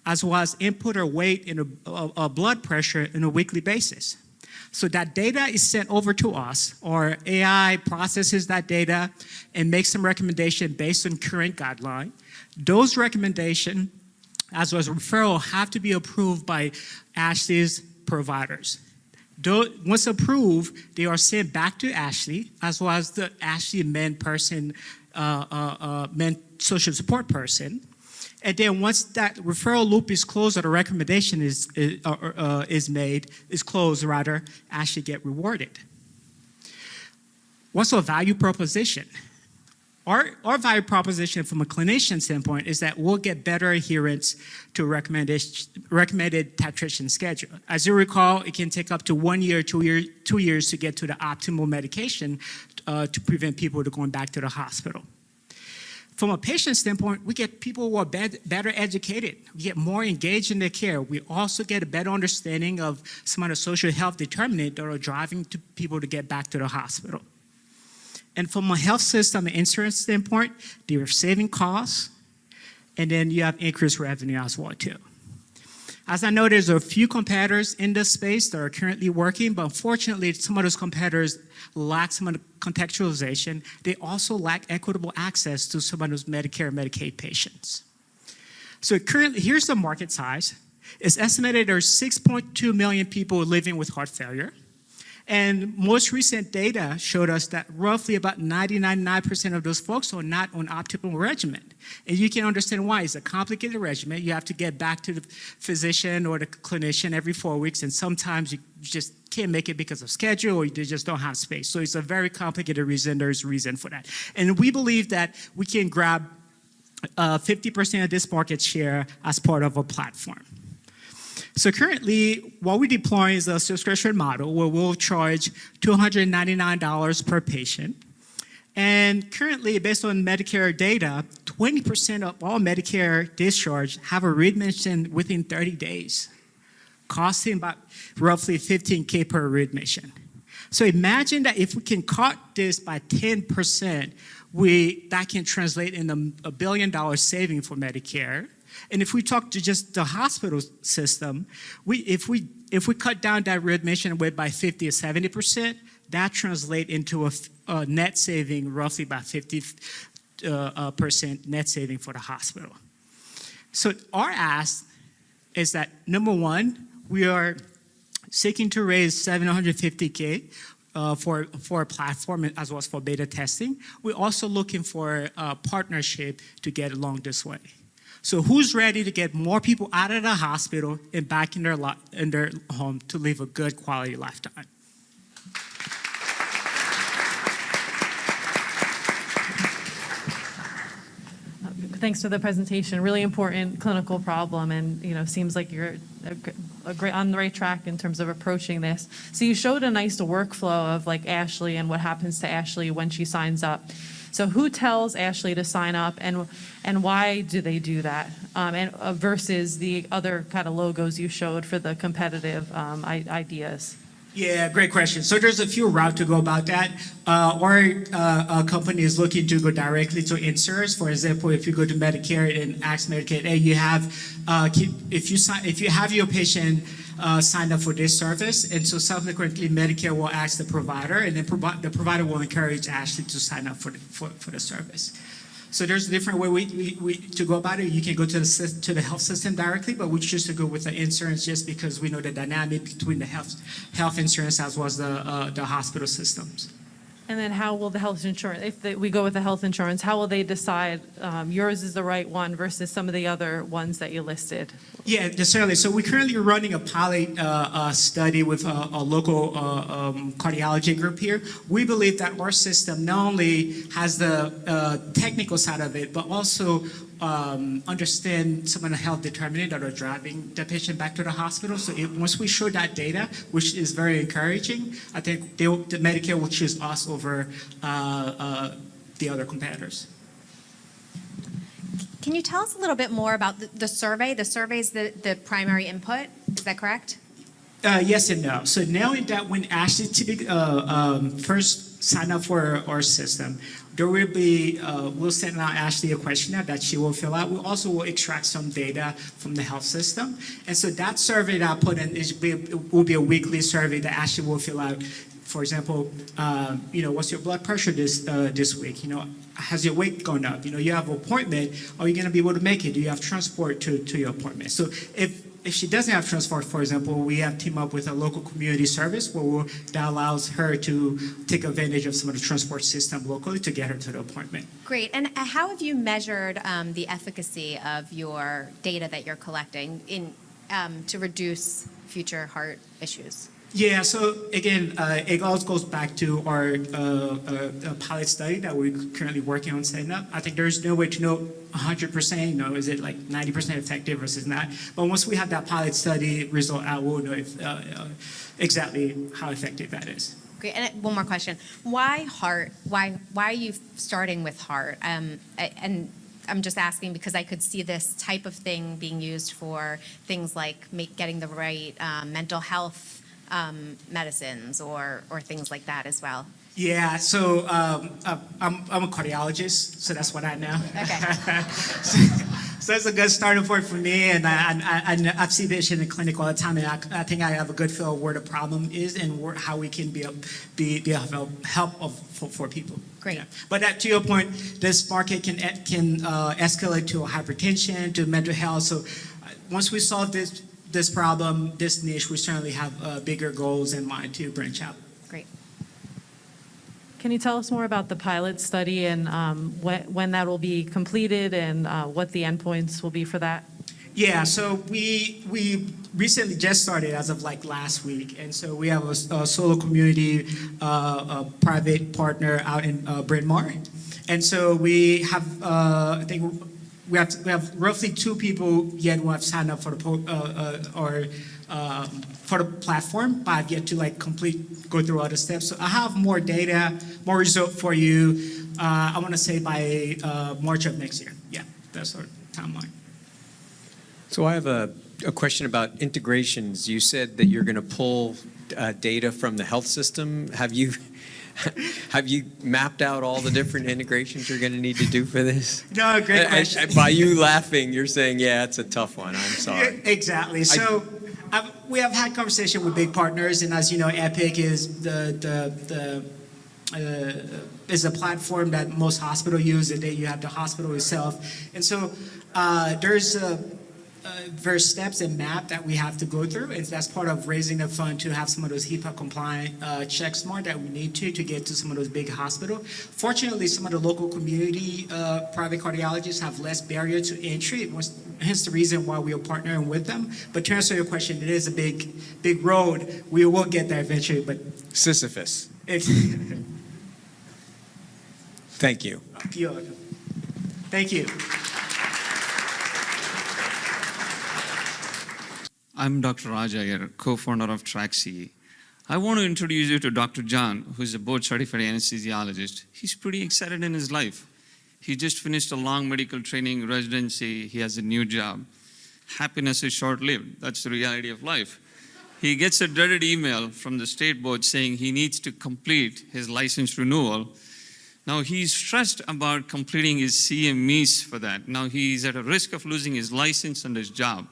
as well as input her weight and a blood pressure on a weekly basis. So that data is sent over to us. Our AI processes that data and makes some recommendation based on current guideline. Those recommendations, as well as referral, have to be approved by Ashley's providers. Once approved, they are sent back to Ashley, as well as the Ashley main social support person. And then once that referral loop is closed, or the recommendation is closed, Ashley get rewarded. What's our value proposition? Our value proposition from a clinician standpoint is that we'll get better adherence to recommended titration schedule. As you recall, it can take up to 1 year, 2 years to get to the optimal medication to prevent people from going back to the hospital. From a patient standpoint, we get people who are better educated. We get more engaged in their care. We also get a better understanding of some of the social health determinants that are driving people to get back to the hospital. And from a health system and insurance standpoint, they are saving costs, and then you have increased revenue as well too. As I know, there's a few competitors in this space that are currently working, but unfortunately, some of those competitors lack some of the contextualization. They also lack equitable access to some of those Medicare and Medicaid patients. So currently, here's the market size. It's estimated there's 6.2 million people living with heart failure. And most recent data showed us that roughly about 99% of those folks are not on optimal regimen. And you can understand why. It's a complicated regimen. You have to get back to the physician or the clinician every 4 weeks, and sometimes you just can't make it because of schedule, or you just don't have space. So it's a very complicated reason. There's a reason for that. And we believe that we can grab 50% of this market share as part of a platform. So currently, what we're deploying is a subscription model where we'll charge $299 per patient. And currently, based on Medicare data, 20% of all Medicare discharge have a readmission within 30 days, costing about roughly $15K per readmission. So imagine that if we can cut this by 10%, that can translate in $1 billion saving for Medicare. And if we talk to just the hospital system, if we cut down that readmission rate by 50 or 70%, that translates into a net saving roughly about 50% net saving for the hospital. So our ask is that, number one, we are seeking to raise $750K for a platform as well as for beta testing. We're also looking for a partnership to get along this way. So who's ready to get more people out of the hospital and back in their home to live a good quality lifetime? Thanks for the presentation. Really important clinical problem, and seems like you're on the right track in terms of approaching this. So you showed a nice workflow of like Ashley and what happens to Ashley when she signs up. So who tells Ashley to sign up, and why do they do that? Versus the other kind of logos you showed for the competitive ideas. Yeah, great question. So there's a few routes to go about that. Our company is looking to go directly to insurers. For example, if you go to Medicare and ask Medicare, hey, if you have your patient signed up for this service, and so subsequently Medicare will ask the provider, and then the provider will encourage Ashley to sign up for the service. So there's a different way to go about it. You can go to the health system directly, but we choose to go with the insurance just because we know the dynamic between the health insurance as well as the hospital systems. And then how will the health insurance, if we go with the health insurance, how will they decide yours is the right one versus some of the other ones that you listed? Yeah, certainly. So we're currently running a pilot study with a local cardiology group here. We believe that our system not only has the technical side of it, but also understand some of the health determinants that are driving the patient back to the hospital. So once we show that data, which is very encouraging, I think the Medicare will choose us over the other competitors. Can you tell us a little bit more about the survey? The survey is the primary input, is that correct? Yes and no. So knowing that when Ashley first signed up for our system, there will be, we'll send out Ashley a questionnaire that she will fill out. We also will extract some data from the health system. And so that survey that I put in will be a weekly survey that Ashley will fill out. For example, what's your blood pressure this week? Has your weight gone up? You have an appointment. Are you going to be able to make it? Do you have transport to your appointment? So if she doesn't have transport, for example, we have teamed up with a local community service that allows her to take advantage of some of the transport system locally to get her to the appointment. Great. And how have you measured the efficacy of your data that you're collecting to reduce future heart issues? Yeah, so again, it all goes back to our pilot study that we're currently working on setting up. I think there's no way to know 100%, is it like 90% effective versus not. But once we have that pilot study result out, we'll know exactly how effective that is. Great. And one more question. Why heart? Why are you starting with heart? And I'm just asking because I could see this type of thing being used for things like getting the right mental health medicines or things like that as well. Yeah, so I'm a cardiologist, so that's what I know. Okay. So that's a good starting point for me, and I've seen this in the clinic all the time, and I think I have a good feel of where the problem is and how we can be help for people. Great. Yeah. But to your point, this market can escalate to hypertension, to mental health. So once we solve this problem, this niche, we certainly have bigger goals in mind to branch out. Great. Can you tell us more about the pilot study and when that will be completed and what the endpoints will be for that? Yeah, so we recently just started as of like last week, and so we have a solo community private partner out in Bryn Mawr, and so we have I think. We have roughly 2 people yet who have signed up for the platform, but I've yet to go through all the steps. So I have more data, more result for you I want to say by March of next year. Yeah, that's our timeline. So I have a question about integrations. You said that you're going to pull data from the health system. Have you mapped out all the different integrations you're going to need to do for this? No, great question. By you laughing, you're saying, yeah, it's a tough one. I'm sorry. Yeah, exactly. So we have had conversation with big partners, and as you know, Epic is is a platform that most hospitals use. The day you have the hospital itself, and so there's various steps and map that we have to go through, and that's part of raising the fund to have some of those HIPAA compliant check smart that we need to get to some of those big hospitals. Fortunately, some of the local community private cardiologists have less barrier to entry. Hence the reason why we are partnering with them. But to answer your question, it is a big road. We will get there eventually, but Sisyphus. Thank you. You're welcome. Thank you. I'm Dr. Raj Iyer, co-founder of TrackCE. I want to introduce you to Dr. John, who is a board-certified anesthesiologist. He's pretty excited in his life. He just finished a long medical training residency. He has a new job. Happiness is short-lived. That's the reality of life. He gets a dreaded email from the state board saying he needs to complete his license renewal. Now, he's stressed about completing his CMEs for that. Now, he's at a risk of losing his license and his job.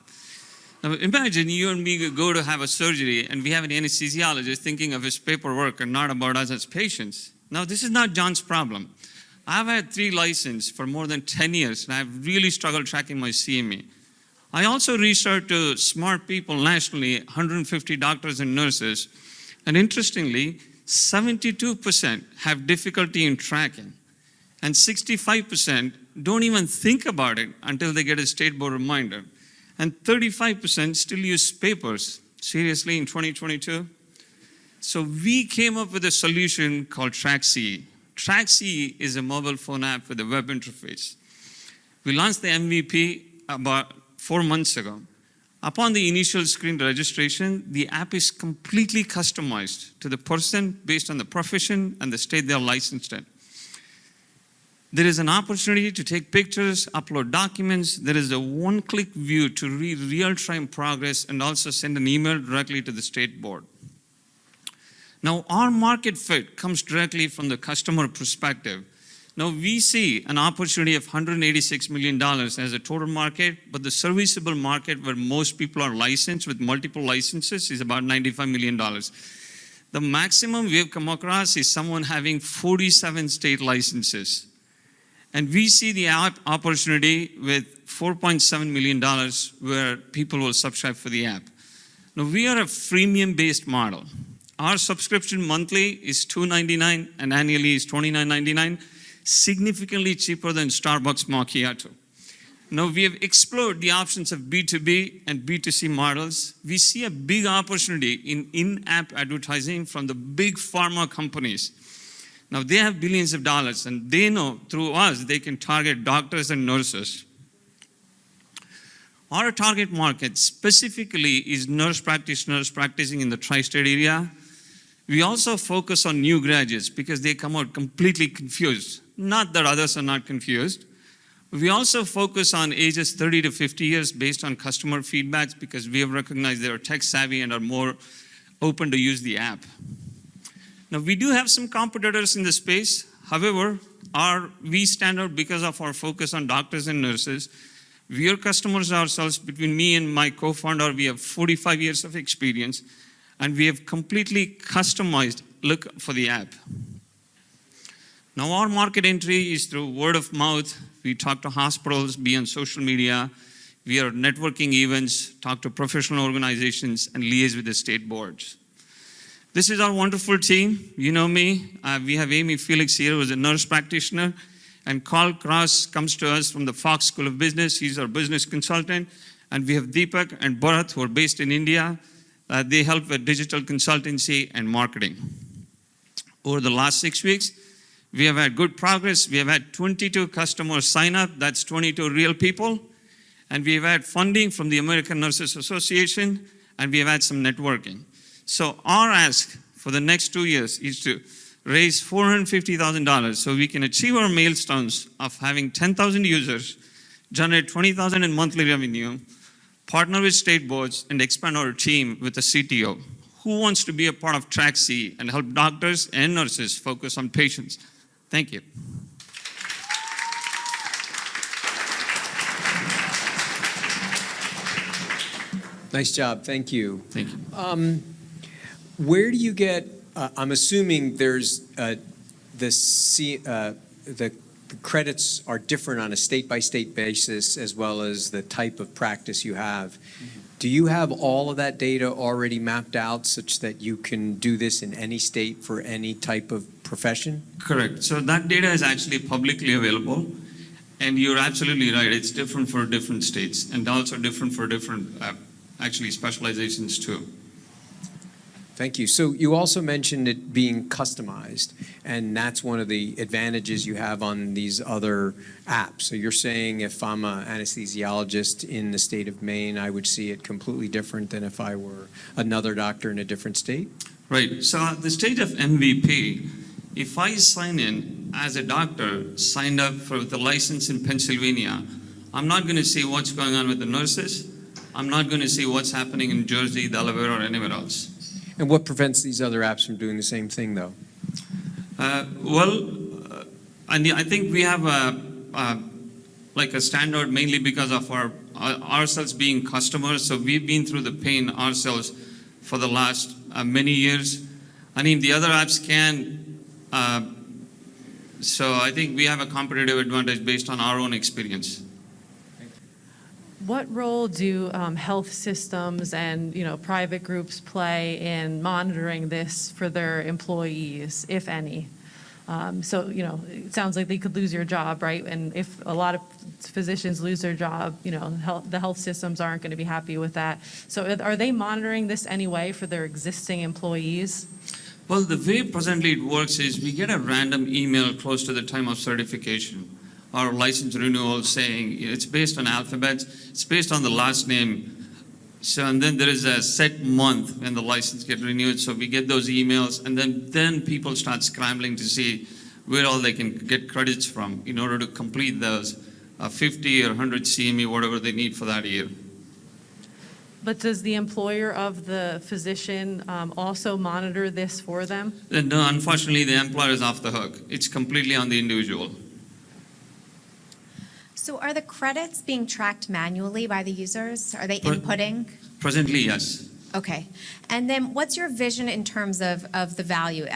Now, imagine you and me go to have a surgery and we have an anesthesiologist thinking of his paperwork and not about us as patients. Now, this is not John's problem. I've had 3 licenses for more than 10 years, and I've really struggled tracking my CME. I also reached out to smart people nationally, 150 doctors and nurses, and interestingly, 72% have difficulty in tracking, and 65% don't even think about it until they get a state board reminder. And 35% still use papers, seriously, in 2022. So we came up with a solution called TrackCE. TrackCE is a mobile phone app with a web interface. We launched the MVP about 4 months ago. Upon the initial screen registration, the app is completely customized to the person based on the profession and the state they're licensed in. There is an opportunity to take pictures, upload documents. There is a one-click view to read real-time progress and also send an email directly to the state board. Now, our market fit comes directly from the customer perspective. Now, we see an opportunity of $186 million as a total market, but the serviceable market where most people are licensed with multiple licenses is about $95 million. The maximum we have come across is someone having 47 state licenses. And we see the opportunity with $4.7 million where people will subscribe for the app. Now, we are a freemium-based model. Our subscription monthly is $2.99 and annually is $29.99, significantly cheaper than Starbucks Macchiato. Now, we have explored the options of B2B and B2C models. We see a big opportunity in-app advertising from the big pharma companies. Now, they have billions of dollars, and they know through us they can target doctors and nurses. Our target market specifically is nurse practitioners practicing in the tri-state area. We also focus on new graduates because they come out completely confused. Not that others are not confused. We also focus on ages 30 to 50 years based on customer feedbacks because we have recognized they are tech savvy and are more open to use the app. Now, we do have some competitors in the space. However, we stand out because of our focus on doctors and nurses. We are customers ourselves. Between me and my co-founder, we have 45 years of experience, and we have completely customized look for the app. Now, our market entry is through word of mouth. We talk to hospitals, be on social media. We are networking events, talk to professional organizations, and liaise with the state boards. This is our wonderful team. You know me. We have Amy Felix here, who is a nurse practitioner. And Carl Cross comes to us from the Fox School of Business. He's our business consultant. And we have Deepak and Bharat, who are based in India. They help with digital consultancy and marketing. Over the last 6 weeks, we have had good progress. We have had 22 customers sign up. That's 22 real people. And we have had funding from the American Nurses Association. And we have had some networking. So our ask for the next 2 years is to raise $450,000 so we can achieve our milestones of having 10,000 users, generate $20,000 in monthly revenue, partner with state boards, and expand our team with a CTO. Who wants to be a part of Track C and help doctors and nurses focus on patients? Thank you. Nice job, thank you. Thank you. Where do you get, I'm assuming there's the credits are different on a state-by-state basis as well as the type of practice you have. Do you have all of that data already mapped out such that you can do this in any state for any type of profession? Correct. So that data is actually publicly available. And you're absolutely right. It's different for different states and also different for different actually specializations too. Thank you. So you also mentioned it being customized, and that's one of the advantages you have on these other apps. So you're saying if I'm an anesthesiologist in the state of Maine, I would see it completely different than if I were another doctor in a different state? Right. So at the stage of MVP, if I sign in as a doctor, signed up for the license in Pennsylvania, I'm not going to see what's going on with the nurses. I'm not going to see what's happening in Jersey, Delaware, or anywhere else. And what prevents these other apps from doing the same thing, though? I think we have like a standard mainly because of ourselves being customers. So we've been through the pain ourselves for the last many years. I mean, the other apps can. So I think we have a competitive advantage based on our own experience. What role do health systems and private groups play in monitoring this for their employees, if any? So it sounds like they could lose your job, right? And if a lot of physicians lose their job, the health systems aren't going to be happy with that. So are they monitoring this anyway for their existing employees? Well, the way presently it works is we get a random email close to the time of certification. Our license renewal saying it's based on alphabets, it's based on the last name. So, and then there is a set month when the license gets renewed. So we get those emails, and then people start scrambling to see where all they can get credits from in order to complete those 50 or 100 CME, whatever they need for that year. But does the employer of the physician also monitor this for them? No, unfortunately, the employer is off the hook. It's completely on the individual. So are the credits being tracked manually by the users? Are they inputting? Presently, yes. Okay. And then what's your vision in terms of the value?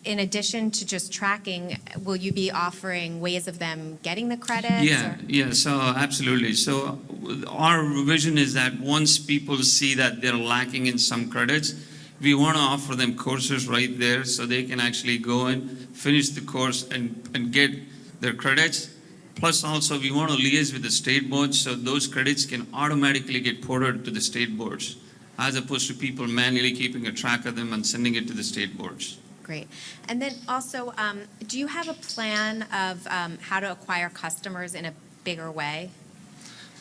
In addition to just tracking, will you be offering ways of them getting the credits? Yeah, so absolutely. So our vision is that once people see that they're lacking in some credits, we want to offer them courses right there so they can actually go and finish the course and get their credits. Plus also we want to liaise with the state boards so those credits can automatically get ported to the state boards as opposed to people manually keeping a track of them and sending it to the state boards. Great. And then also, do you have a plan of how to acquire customers in a bigger way?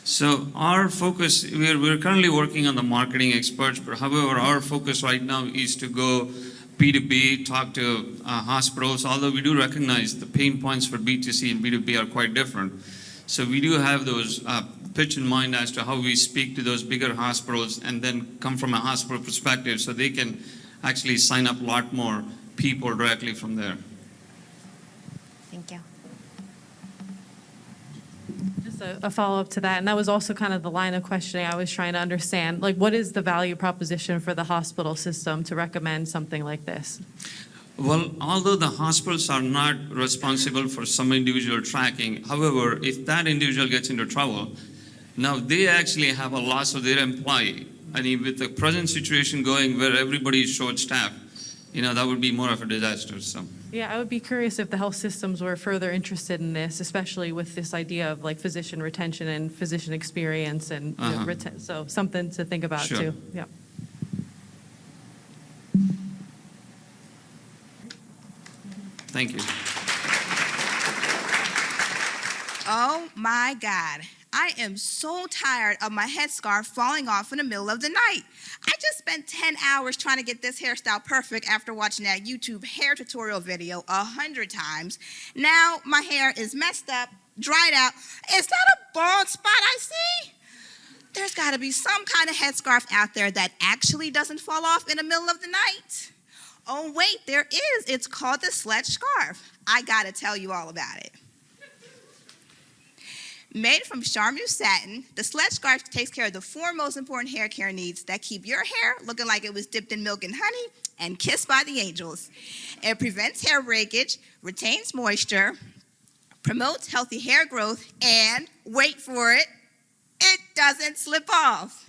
So our focus, we're currently working on the marketing experts, but however, our focus right now is to go B2B, talk to hospitals, although we do recognize the pain points for B2C and B2B are quite different. So we do have those pitch in mind as to how we speak to those bigger hospitals and then come from a hospital perspective so they can actually sign up a lot more people directly from there. Thank you. Just a follow-up to that, and that was also kind of the line of questioning I was trying to understand. Like, what is the value proposition for the hospital system to recommend something like this? Well, although the hospitals are not responsible for some individual tracking, however, if that individual gets into trouble, now they actually have a loss of their employee. I mean, with the present situation going where everybody is short-staffed, that would be more of a disaster. So. Yeah, I would be curious if the health systems were further interested in this, especially with this idea of like physician retention and physician experience and so something to think about too. Yeah. Thank you. Oh my God. I am so tired of my headscarf falling off in the middle of the night. I just spent 10 hours trying to get this hairstyle perfect after watching that YouTube hair tutorial video 100 times. Now my hair is messed up, dried out. Is that a bald spot I see? There's got to be some kind of headscarf out there that actually doesn't fall off in the middle of the night. Oh wait, there is. It's called the Sledge Scarf. I got to tell you all about it. Made from charmeuse satin, the Sledge Scarf takes care of the 4 most important hair care needs that keep your hair looking like it was dipped in milk and honey and kissed by the angels. It prevents hair breakage, retains moisture, promotes healthy hair growth, and, wait for it, it doesn't slip off.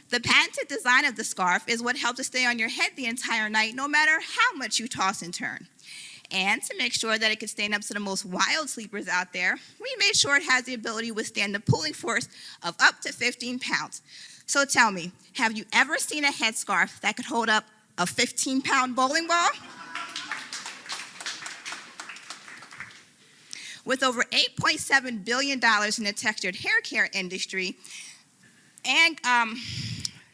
The patented design of the scarf is what helps it stay on your head the entire night, no matter how much you toss and turn. And to make sure that it could stand up to the most wild sleepers out there, we made sure it has the ability to withstand the pulling force of up to 15 pounds. So tell me, have you ever seen a headscarf that could hold up a 15-pound bowling ball? With over $8.7 billion in the textured hair care industry, and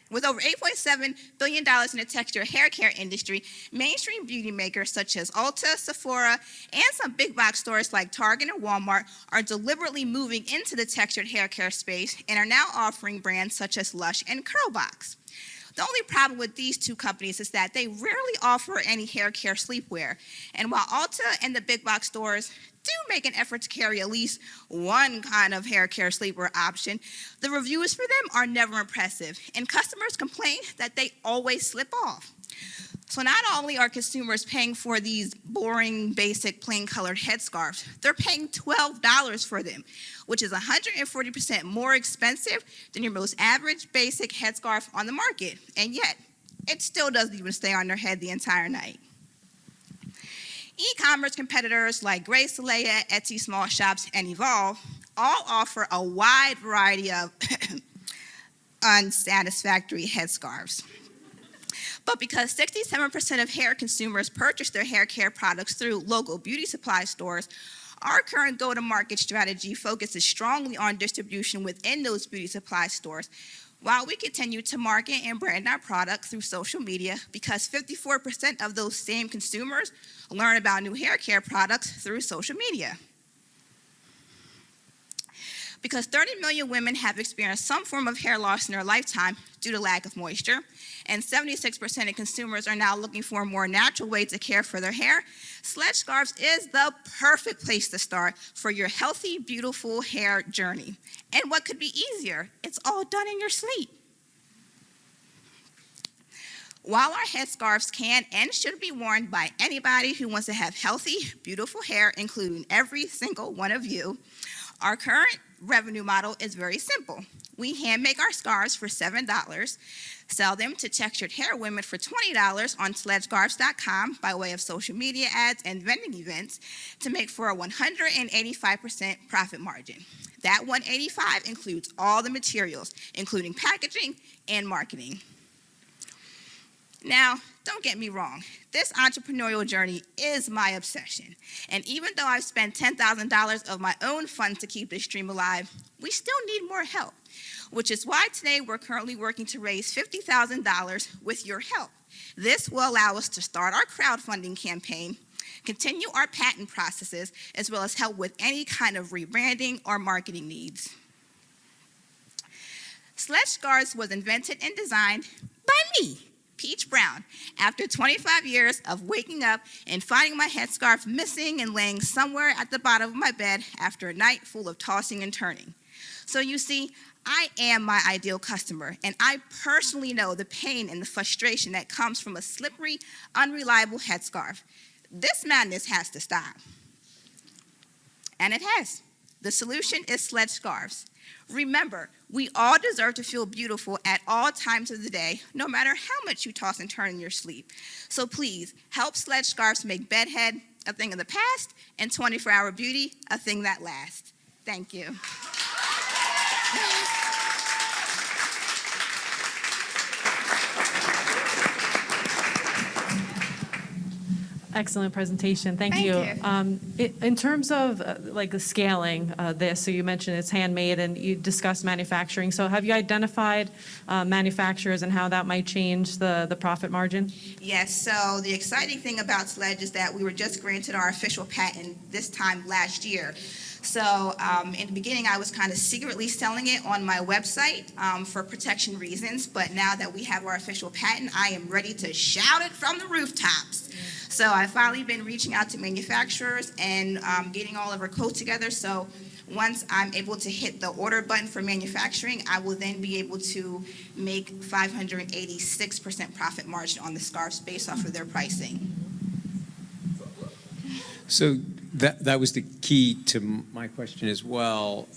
with over $8.7 billion in the textured hair care industry, mainstream beauty makers such as Ulta, Sephora, and some big box stores like Target and Walmart are deliberately moving into the textured hair care space and are now offering brands such as Lush and Curlbox. The only problem with these 2 companies is that they rarely offer any hair care sleepwear. And while Ulta and the big box stores do make an effort to carry at least one kind of hair care sleepwear option, the reviews for them are never impressive, and customers complain that they always slip off. So not only are consumers paying for these boring, basic, plain-colored headscarves, they're paying $12 for them, which is 140% more expensive than your most average basic headscarf on the market, and yet it still doesn't even stay on their head the entire night. E-commerce competitors like Grace Leia, Etsy Small Shops, and Evolve all offer a wide variety of unsatisfactory headscarves. But because 67% of hair consumers purchase their hair care products through local beauty supply stores, our current go-to-market strategy focuses strongly on distribution within those beauty supply stores, while we continue to market and brand our products through social media, because 54% of those same consumers learn about new hair care products through social media. Because 30 million women have experienced some form of hair loss in their lifetime due to lack of moisture, and 76% of consumers are now looking for a more natural way to care for their hair, Sledge Scarves is the perfect place to start for your healthy, beautiful hair journey. And what could be easier? It's all done in your sleep. While our headscarves can and should be worn by anybody who wants to have healthy, beautiful hair, including every single one of you, our current revenue model is very simple. We hand make our scarves for $7, sell them to textured hair women for $20 on sledgescarves.com by way of social media ads and vending events to make for a 185% profit margin. That 185 includes all the materials, including packaging and marketing. Now, don't get me wrong, this entrepreneurial journey is my obsession. And even though I've spent $10,000 of my own funds to keep this dream alive, we still need more help, which is why today we're currently working to raise $50,000 with your help. This will allow us to start our crowdfunding campaign, continue our patent processes, as well as help with any kind of rebranding or marketing needs. Sledge Scarves was invented and designed by me, Peach Brown, after 25 years of waking up and finding my headscarf missing and laying somewhere at the bottom of my bed after a night full of tossing and turning. So you see, I am my ideal customer, and I personally know the pain and the frustration that comes from a slippery, unreliable headscarf. This madness has to stop. And it has. The solution is Sledge Scarves. Remember, we all deserve to feel beautiful at all times of the day, no matter how much you toss and turn in your sleep. So please, help Sledge Scarves make bedhead a thing of the past and 24-hour beauty a thing that lasts. Thank you. Excellent presentation. Thank Thank you. In terms of like the scaling this, so you mentioned it's handmade and you discussed manufacturing. So have you identified manufacturers and how that might change the profit margin? Yes, so the exciting thing about Sledge is that we were just granted our official patent this time last year. So in the beginning, I was kind of secretly selling it on my website for protection reasons, but now that we have our official patent, I am ready to shout it from the rooftops. So I've finally been reaching out to manufacturers and getting all of our quotes together. So once I'm able to hit the order button for manufacturing, I will then be able to make 586% profit margin on the scarves based off of their pricing. So that was the key to my question as well.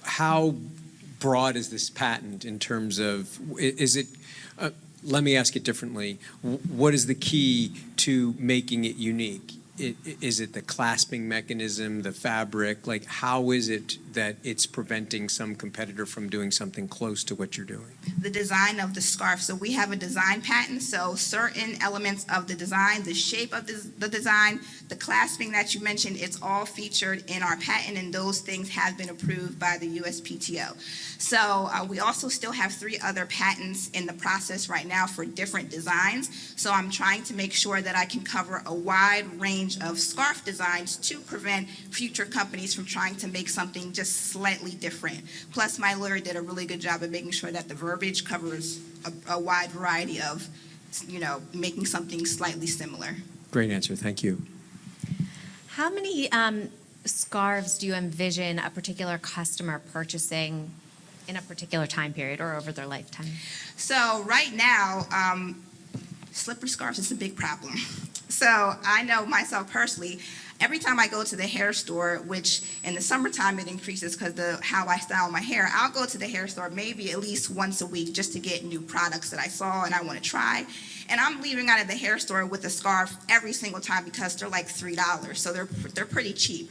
How broad is this patent in terms of, is it, let me ask it differently. What is the key to making it unique? Is it the clasping mechanism, the fabric? Like, how is it that it's preventing some competitor from doing something close to what you're doing? The design of the scarf. So we have a design patent, so certain elements of the design, the shape of the design, the clasping that you mentioned, it's all featured in our patent, and those things have been approved by the USPTO. So we also still have 3 other patents in the process right now for different designs. So I'm trying to make sure that I can cover a wide range of scarf designs to prevent future companies from trying to make something just slightly different. Plus, my lawyer did a really good job of making sure that the verbiage covers a wide variety of, making something slightly similar. Great answer. Thank you. How many scarves do you envision a particular customer purchasing in a particular time period or over their lifetime? So right now, slipper scarves is a big problem. So I know myself personally, every time I go to the hair store, which in the summertime it increases because of how I style my hair, I'll go to the hair store maybe at least once a week just to get new products that I saw and I want to try. And I'm leaving out of the hair store with a scarf every single time because they're like $3, so they're pretty cheap.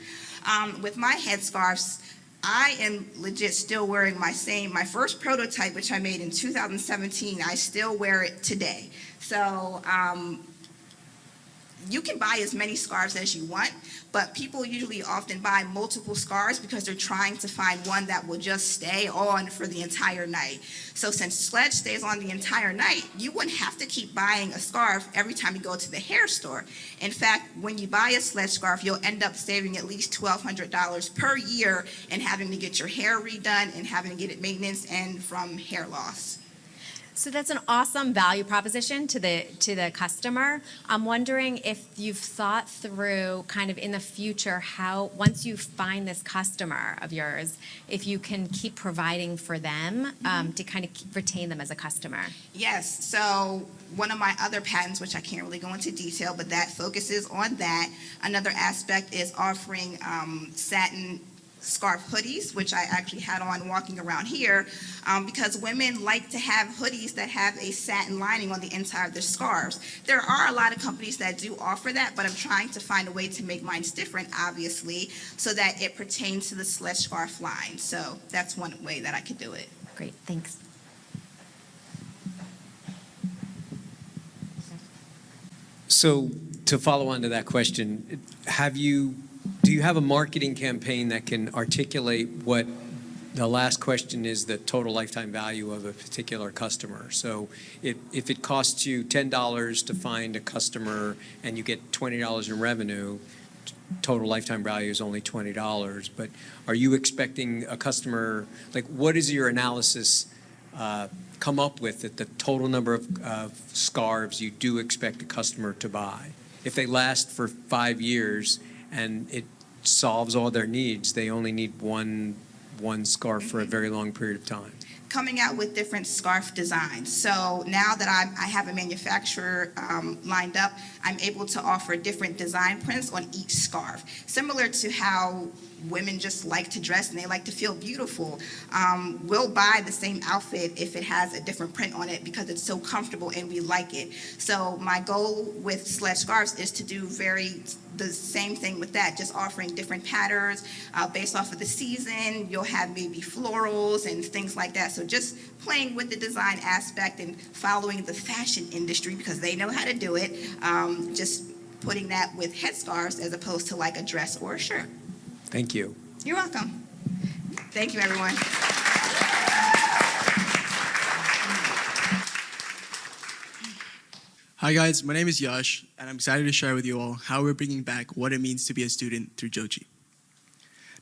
With my head scarves, I am legit still wearing my first prototype, which I made in 2017. I still wear it today. So you can buy as many scarves as you want, but people usually often buy multiple scarves because they're trying to find one that will just stay on for the entire night. So since Sledge stays on the entire night, you wouldn't have to keep buying a scarf every time you go to the hair store. In fact, when you buy a Sledge scarf, you'll end up saving at least $1,200 per year and having to get your hair redone and having to get it maintenance and from hair loss. So that's an awesome value proposition to the customer. I'm wondering if you've thought through kind of in the future how, once you find this customer of yours, if you can keep providing for them to kind of retain them as a customer. Yes, so one of my other patents, which I can't really go into detail, but that focuses on that. Another aspect is offering satin scarf hoodies, which I actually had on walking around here, because women like to have hoodies that have a satin lining on the inside of their scarves. There are a lot of companies that do offer that, but I'm trying to find a way to make mine different, obviously, so that it pertains to the Sledge scarf line. So that's one way that I could do it. Great, thanks. So to follow on to that question, do you have a marketing campaign that can articulate what the last question is, the total lifetime value of a particular customer? So if it costs you $10 to find a customer and you get $20 in revenue, total lifetime value is only $20. But are you expecting a customer, like what is your analysis come up with that the total number of scarves you do expect a customer to buy? If they last for 5 years and it solves all their needs, they only need one scarf for a very long period of time. Coming out with different scarf designs. So now that I have a manufacturer lined up, I'm able to offer different design prints on each scarf. Similar to how women just like to dress and they like to feel beautiful. We'll buy the same outfit if it has a different print on it because it's so comfortable and we like it. So my goal with Sledge Scarves is to do the same thing with that, just offering different patterns based off of the season. You'll have maybe florals and things like that. So just playing with the design aspect and following the fashion industry because they know how to do it. Just putting that with headscarves as opposed to like a dress or a shirt. Thank you. You're welcome. Thank you, everyone. Hi guys, my name is Yash, and I'm excited to share with you all how we're bringing back what it means to be a student through Joji.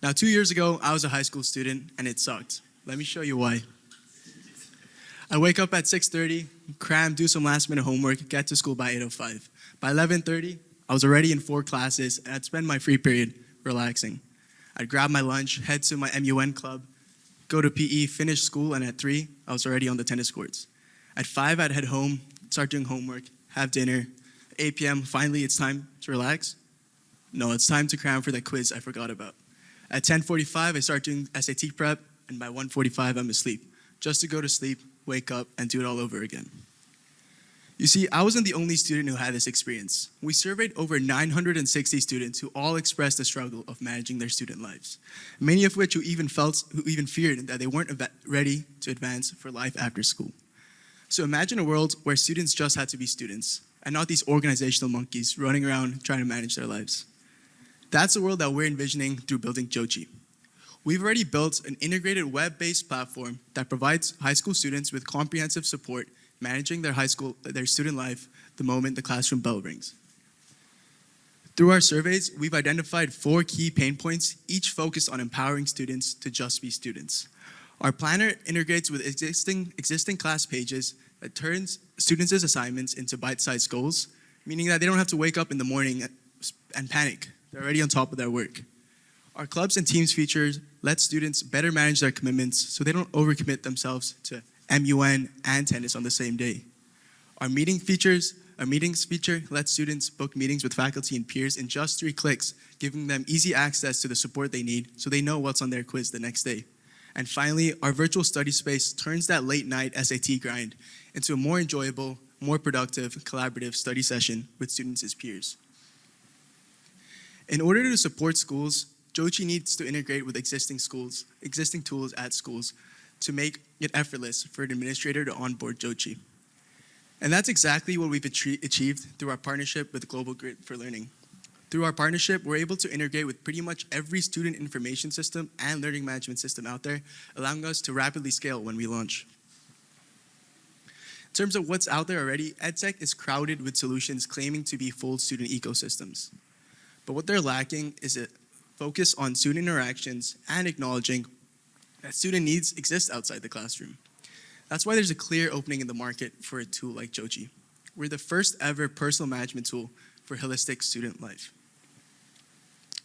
Now, 2 years ago, I was a high school student, and it sucked. Let me show you why. I wake up at 6:30, cram, do some last-minute homework, get to school by 8:05. By 11:30, I was already in 4 classes, and I'd spend my free period relaxing. I'd grab my lunch, head to my MUN club, go to PE, finish school, and at 3, I was already on the tennis courts. At 5, I'd head home, start doing homework, have dinner. 8 p.m., finally, it's time to relax. No, it's time to cram for that quiz I forgot about. At 10:45, I start doing SAT prep, and by 1:45, I'm asleep, just to go to sleep, wake up, and do it all over again. You see, I wasn't the only student who had this experience. We surveyed over 960 students who all expressed the struggle of managing their student lives, many of which who even feared that they weren't ready to advance for life after school. So imagine a world where students just had to be students, and not these organizational monkeys running around trying to manage their lives. That's the world that we're envisioning through building Joji. We've already built an integrated web-based platform that provides high school students with comprehensive support managing their student life the moment the classroom bell rings. Through our surveys, we've identified 4 key pain points, each focused on empowering students to just be students. Our planner integrates with existing class pages that turns students' assignments into bite-sized goals, meaning that they don't have to wake up in the morning and panic. They're already on top of their work. Our clubs and teams features let students better manage their commitments so they don't overcommit themselves to MUN and tennis on the same day. Our meetings feature lets students book meetings with faculty and peers in just 3 clicks, giving them easy access to the support they need so they know what's on their quiz the next day. And finally, our virtual study space turns that late night SAT grind into a more enjoyable, more productive, collaborative study session with students as peers. In order to support schools, Joji needs to integrate with existing tools at schools to make it effortless for an administrator to onboard Joji. And that's exactly what we've achieved through our partnership with Global Grid for Learning. Through our partnership, we're able to integrate with pretty much every student information system and learning management system out there, allowing us to rapidly scale when we launch. In terms of what's out there already, EdTech is crowded with solutions claiming to be full student ecosystems. But what they're lacking is a focus on student interactions and acknowledging that student needs exist outside the classroom. That's why there's a clear opening in the market for a tool like Joji. We're the first ever personal management tool for holistic student life.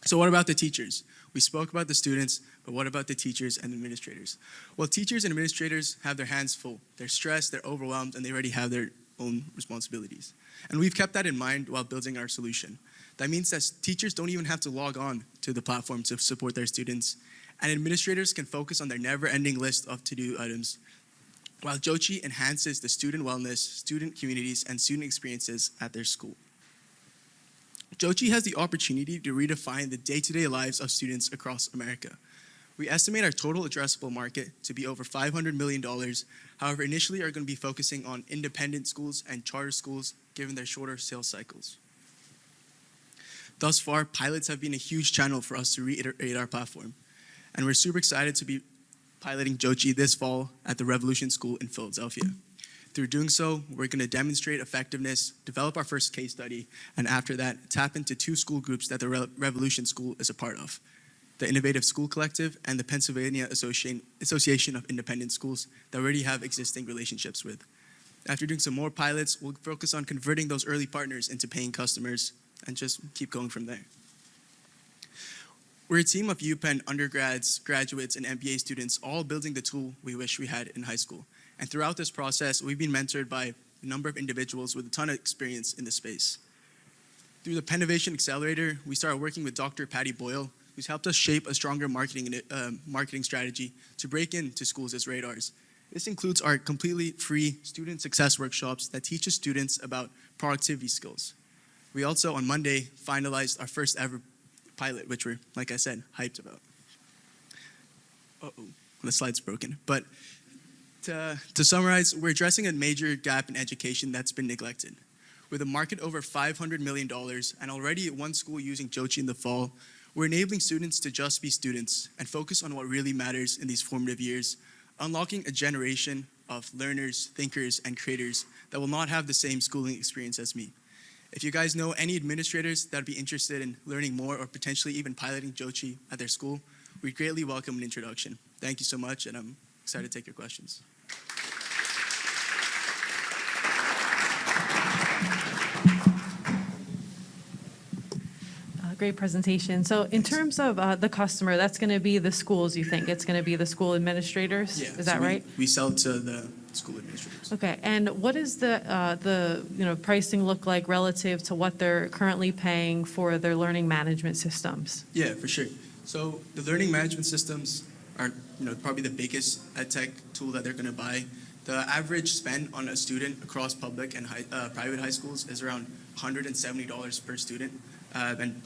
So what about the teachers? We spoke about the students, but what about the teachers and administrators? Well, teachers and administrators have their hands full. They're stressed, they're overwhelmed, and they already have their own responsibilities. And we've kept that in mind while building our solution. That means that teachers don't even have to log on to the platform to support their students, and administrators can focus on their never-ending list of to-do items, while Joji enhances the student wellness, student communities, and student experiences at their school. Joji has the opportunity to redefine the day-to-day lives of students across America. We estimate our total addressable market to be over $500 million. However, initially are going to be focusing on independent schools and charter schools given their shorter sales cycles. Thus far, pilots have been a huge channel for us to reiterate our platform. And we're super excited to be piloting Joji this fall at the Revolution School in Philadelphia. Through doing so, we're going to demonstrate effectiveness, develop our first case study, and after that, tap into 2 school groups that the Revolution School is a part of, the Innovative School Collective and the Pennsylvania Association of Independent Schools that we already have existing relationships with. After doing some more pilots, we'll focus on converting those early partners into paying customers and just keep going from there. We're a team of UPenn undergrads, graduates, and MBA students all building the tool we wish we had in high school. And throughout this process, we've been mentored by a number of individuals with a ton of experience in the space. Through the Pennovation Accelerator, we started working with Dr. Patty Boyle, who's helped us shape a stronger marketing strategy to break into schools as radars. This includes our completely free student success workshops that teaches students about productivity skills. We also, on Monday, finalized our first ever pilot, which we're, like I said, hyped about. Uh-oh, the slide's broken. But to summarize, we're addressing a major gap in education that's been neglected. With a market over $500 million and already one school using Joji in the fall, we're enabling students to just be students and focus on what really matters in these formative years, unlocking a generation of learners, thinkers, and creators that will not have the same schooling experience as me. If you guys know any administrators that would be interested in learning more or potentially even piloting Joji at their school, we'd greatly welcome an introduction. Thank you so much, and I'm excited to take your questions. Great presentation. So in terms of the customer, that's going to be the schools, you think? It's going to be the school administrators? Yeah, Is that right? We sell to the school administrators. Okay, and what does the pricing look like relative to what they're currently paying for their learning management systems? Yeah, for sure. So the learning management systems are probably the biggest ed tech tool that they're going to buy. The average spend on a student across public and private high schools is around $170 per student, and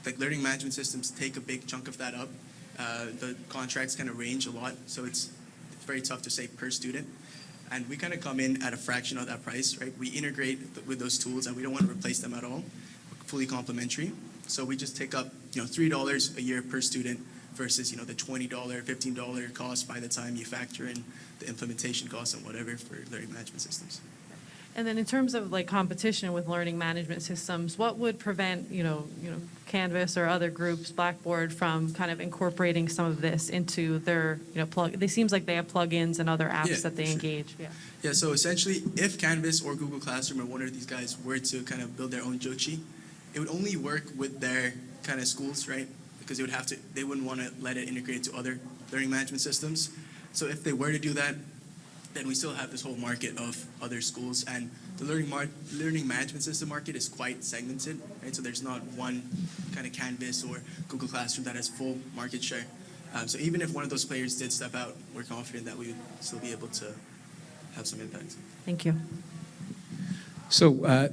like learning management systems take a big chunk of that up. The contracts kind of range a lot, so it's very tough to say per student. And we kind of come in at a fraction of that price, right? We integrate with those tools, and we don't want to replace them at all. We're fully complementary. So we just take up $3 a year per student versus the $20, $15 cost by the time you factor in the implementation costs and whatever for learning management systems. And then in terms of like competition with learning management systems, what would prevent, Canvas or other groups, Blackboard, from kind of incorporating some of this into their, it seems like they have plugins and other apps that they engage. Yeah, so essentially, if Canvas or Google Classroom or one of these guys were to kind of build their own Joji, it would only work with their kind of schools, right? Because they wouldn't want to let it integrate to other learning management systems. So if they were to do that, then we still have this whole market of other schools, and the learning management system market is quite segmented, right? So there's not one kind of Canvas or Google Classroom that has full market share. So even if one of those players did step out, we're confident that we would still be able to have some impact. Thank you. So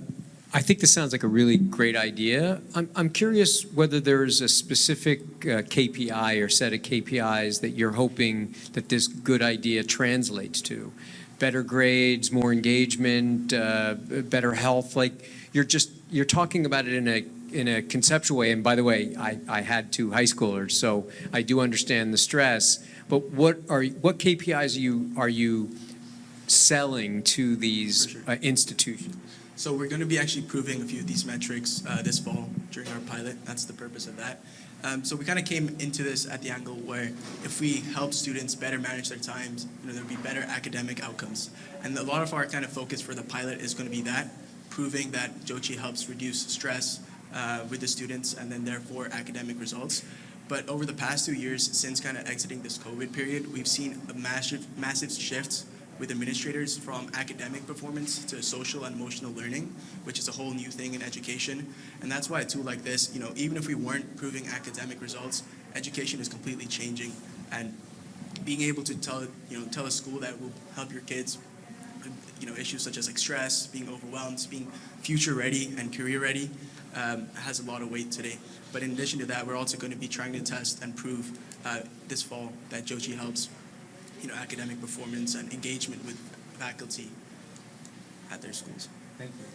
I think this sounds like a really great idea. I'm curious whether there's a specific KPI or set of KPIs that you're hoping that this good idea translates to. Better grades, more engagement, better health. Like you're talking about it in a conceptual way. And by the way, I had 2 high schoolers, so I do understand the stress. But what KPIs are you selling to these institutions? So we're going to be actually proving a few of these metrics this fall during our pilot. That's the purpose of that. So we kind of came into this at the angle where if we help students better manage their times, there'll be better academic outcomes. And a lot of our kind of focus for the pilot is going to be that, proving that Joji helps reduce stress with the students and then therefore academic results. But over the past 2 years, since kind of exiting this COVID period, we've seen a massive shift with administrators from academic performance to social and emotional learning, which is a whole new thing in education. And that's why a tool like this, even if we weren't proving academic results, education is completely changing. And being able to tell a school that will help your kids, issues such as like stress, being overwhelmed, being future ready and career ready, has a lot of weight today. But in addition to that, we're also going to be trying to test and prove this fall that Joji helps academic performance and engagement with faculty at their schools. Thank you.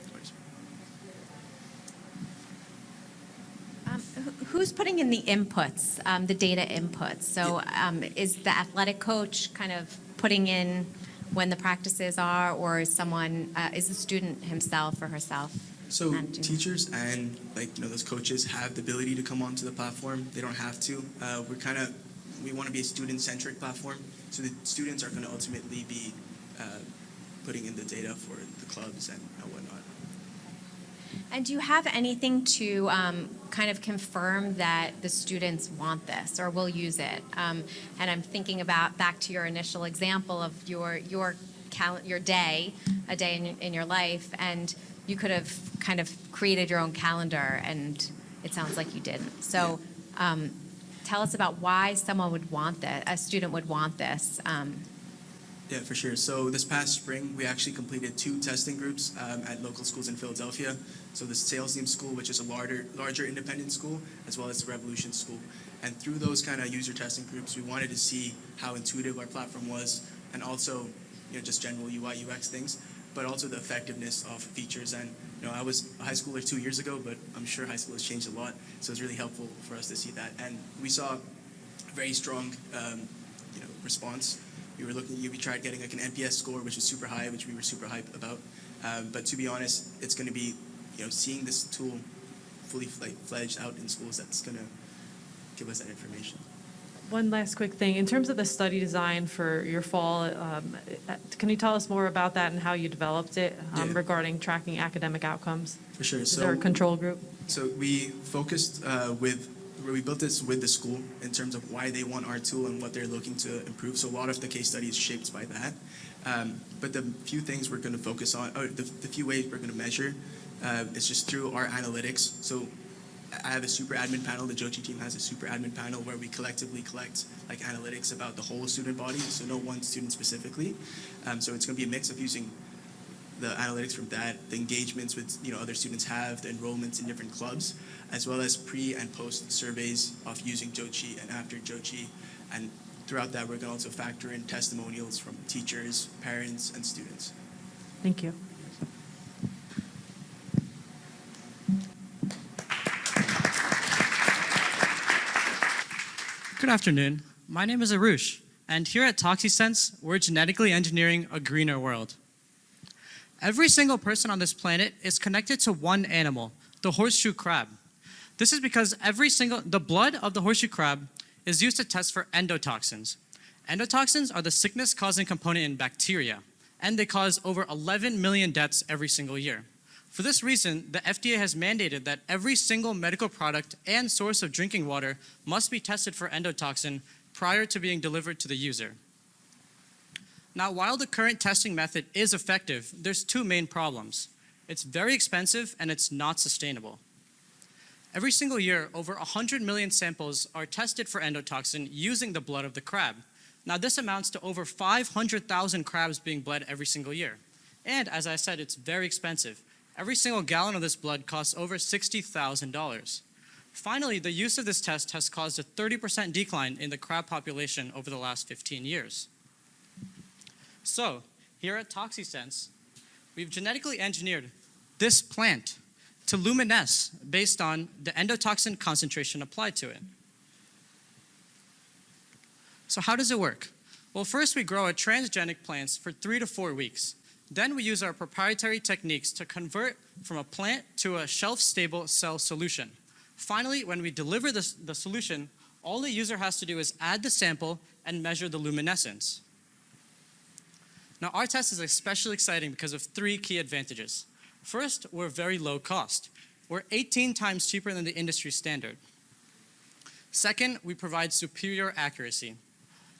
Who's putting in the inputs, the data inputs? So is the athletic coach kind of putting in when the practices are, or is the student himself or herself? So teachers and those coaches have the ability to come onto the platform. They don't have to. We want to be a student-centric platform, so the students are going to ultimately be putting in the data for the clubs and whatnot. And do you have anything to kind of confirm that the students want this or will use it? And I'm thinking about back to your initial example of your day, a day in your life, and you could have kind of created your own calendar, and it sounds like you didn't. So. Tell us about why someone would want this, a student would want this. Yeah, for sure. So this past spring, we actually completed 2 testing groups at local schools in Philadelphia. So the Sales Team School, which is a larger independent school, as well as the Revolution School. And through those kind of user testing groups, we wanted to see how intuitive our platform was, and also just general UI UX things. but also the effectiveness of features. And I was a high schooler 2 years ago, but I'm sure high school has changed a lot. So it's really helpful for us to see that. And we saw a very strong response. We tried getting like an NPS score, which was super high, which we were super hyped about. But to be honest, it's going to be, seeing this tool fully fledged out in schools that's going to give us that information. One last quick thing. In terms of the study design for your fall, can you tell us more about that and how you developed it regarding tracking academic outcomes? For sure. Is there a control group? So we focused we built this with the school in terms of why they want our tool and what they're looking to improve. So a lot of the case study is shaped by that. But the few things we're going to focus on, or the few ways we're going to measure, is just through our analytics. So I have a super admin panel. The Joji team has a super admin panel where we collectively collect analytics about the whole student body, so no one student specifically. So it's going to be a mix of using the analytics from that, the engagements with other students have, the enrollments in different clubs, as well as pre and post surveys of using Joji and after Joji. And throughout that, we're going to also factor in testimonials from teachers, parents, and students. Thank you. Good afternoon. My name is Arush, and here at ToxiSense, we're genetically engineering a greener world. Every single person on this planet is connected to one animal, the horseshoe crab. This is because the blood of the horseshoe crab is used to test for endotoxins. Endotoxins are the sickness-causing component in bacteria, and they cause over 11 million deaths every single year. For this reason, the FDA has mandated that every single medical product and source of drinking water must be tested for endotoxin prior to being delivered to the user. Now, while the current testing method is effective, there's two main problems. It's very expensive and it's not sustainable. Every single year, over 100 million samples are tested for endotoxin using the blood of the crab. Now, this amounts to over 500,000 crabs being bled every single year. And as I said, it's very expensive. Every single gallon of this blood costs over $60,000. Finally, the use of this test has caused a 30% decline in the crab population over the last 15 years. So, here at ToxiSense, we've genetically engineered this plant to luminesce based on the endotoxin concentration applied to it. So how does it work? Well, first we grow a transgenic plants for 3 to 4 weeks. Then we use our proprietary techniques to convert from a plant to a shelf-stable cell solution. Finally, when we deliver the solution, all the user has to do is add the sample and measure the luminescence. Now, our test is especially exciting because of 3 key advantages. First, we're very low cost. We're 18 times cheaper than the industry standard. Second, we provide superior accuracy.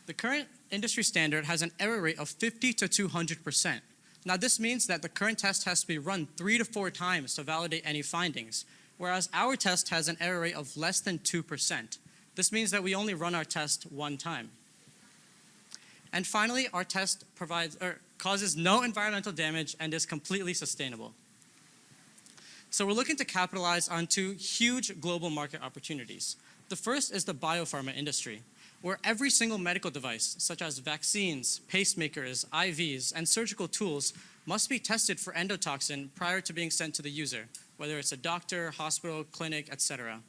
The current industry standard has an error rate of 50 to 200%. Now, this means that the current test has to be run 3 to 4 times to validate any findings, whereas our test has an error rate of less than 2%. This means that we only run our test 1 time. And finally, our test causes no environmental damage and is completely sustainable. So we're looking to capitalize on 2 huge global market opportunities. The first is the biopharma industry, where every single medical device, such as vaccines, pacemakers, IVs, and surgical tools, must be tested for endotoxin prior to being sent to the user, whether it's a doctor, hospital, clinic, etc.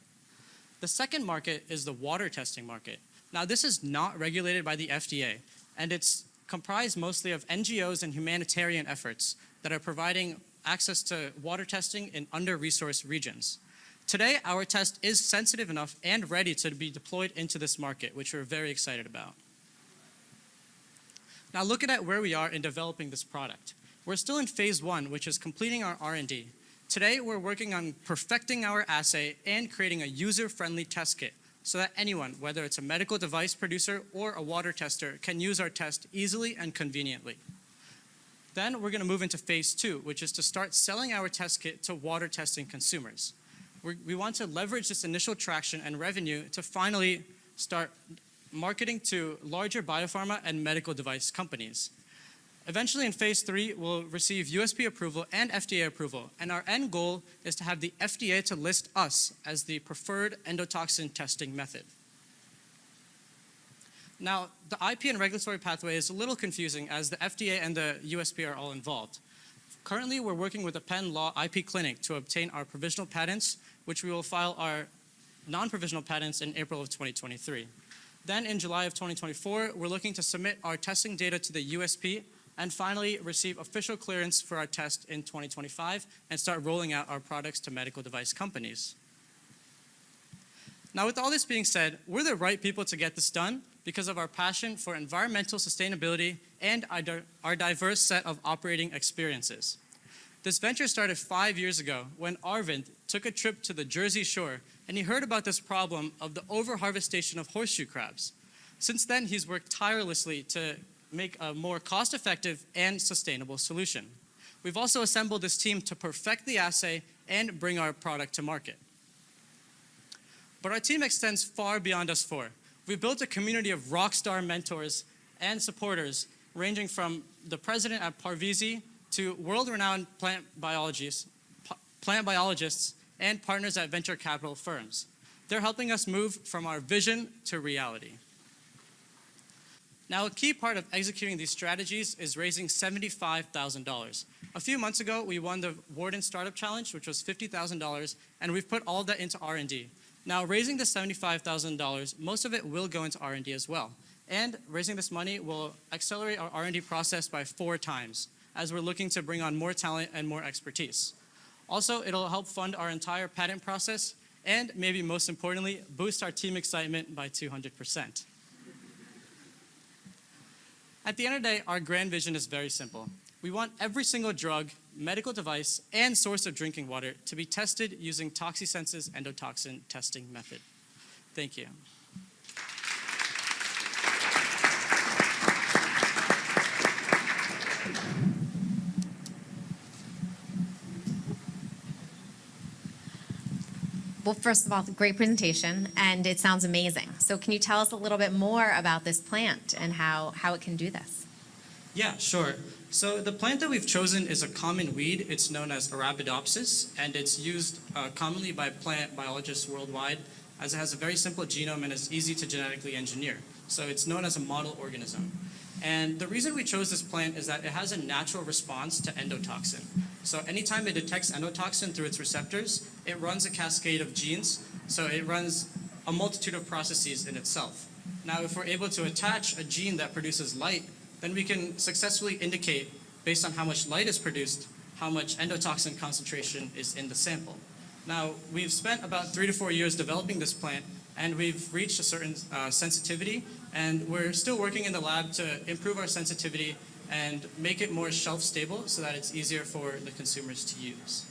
The second market is the water testing market. Now, this is not regulated by the FDA, and it's comprised mostly of NGOs and humanitarian efforts that are providing access to water testing in under-resourced regions. Today, our test is sensitive enough and ready to be deployed into this market, which we're very excited about. Now, looking at where we are in developing this product. We're still in phase 1, which is completing our R&D. Today, we're working on perfecting our assay and creating a user-friendly test kit so that anyone, whether it's a medical device producer or a water tester, can use our test easily and conveniently. Then we're going to move into phase 2, which is to start selling our test kit to water testing consumers. We want to leverage this initial traction and revenue to finally start marketing to larger biopharma and medical device companies. Eventually in phase 3, we'll receive USP approval and FDA approval, and our end goal is to have the FDA to list us as the preferred endotoxin testing method. Now, the IP and regulatory pathway is a little confusing as the FDA and the USP are all involved. Currently, we're working with the Penn Law IP Clinic to obtain our provisional patents, which we will file our non-provisional patents in April of 2023. Then in July of 2024, we're looking to submit our testing data to the USP and finally receive official clearance for our test in 2025 and start rolling out our products to medical device companies. Now, with all this being said, we're the right people to get this done because of our passion for environmental sustainability and our diverse set of operating experiences. This venture started 5 years ago when Arvind took a trip to the Jersey Shore and he heard about this problem of the overharvestation of horseshoe crabs. Since then, he's worked tirelessly to make a more cost-effective and sustainable solution. We've also assembled this team to perfect the assay and bring our product to market. But our team extends far beyond us four. We've built a community of rock star mentors and supporters ranging from the president at Parvizi to world-renowned plant biologists and partners at venture capital firms. They're helping us move from our vision to reality. Now, a key part of executing these strategies is raising $75,000. A few months ago, we won the Warden Startup Challenge, which was $50,000, and we've put all that into R&D. Now, raising the $75,000, most of it will go into R&D as well. And raising this money will accelerate our R&D process by 4 times, as we're looking to bring on more talent and more expertise. Also, it'll help fund our entire patent process, and maybe most importantly, boost our team excitement by 200%. At the end of the day, our grand vision is very simple. We want every single drug, medical device, and source of drinking water to be tested using ToxiSense's endotoxin testing method. Thank you. Well, first of all, great presentation, and it sounds amazing. So can you tell us a little bit more about this plant and how it can do this? Yeah, sure. So the plant that we've chosen is a common weed. It's known as Arabidopsis, and it's used commonly by plant biologists worldwide as it has a very simple genome and is easy to genetically engineer. So it's known as a model organism. And the reason we chose this plant is that it has a natural response to endotoxin. So anytime it detects endotoxin through its receptors, it runs a cascade of genes. So it runs a multitude of processes in itself. Now, if we're able to attach a gene that produces light, then we can successfully indicate, based on how much light is produced, how much endotoxin concentration is in the sample. Now, we've spent about 3 to 4 years developing this plant, and we've reached a certain sensitivity, and we're still working in the lab to improve our sensitivity and make it more shelf stable so that it's easier for the consumers to use.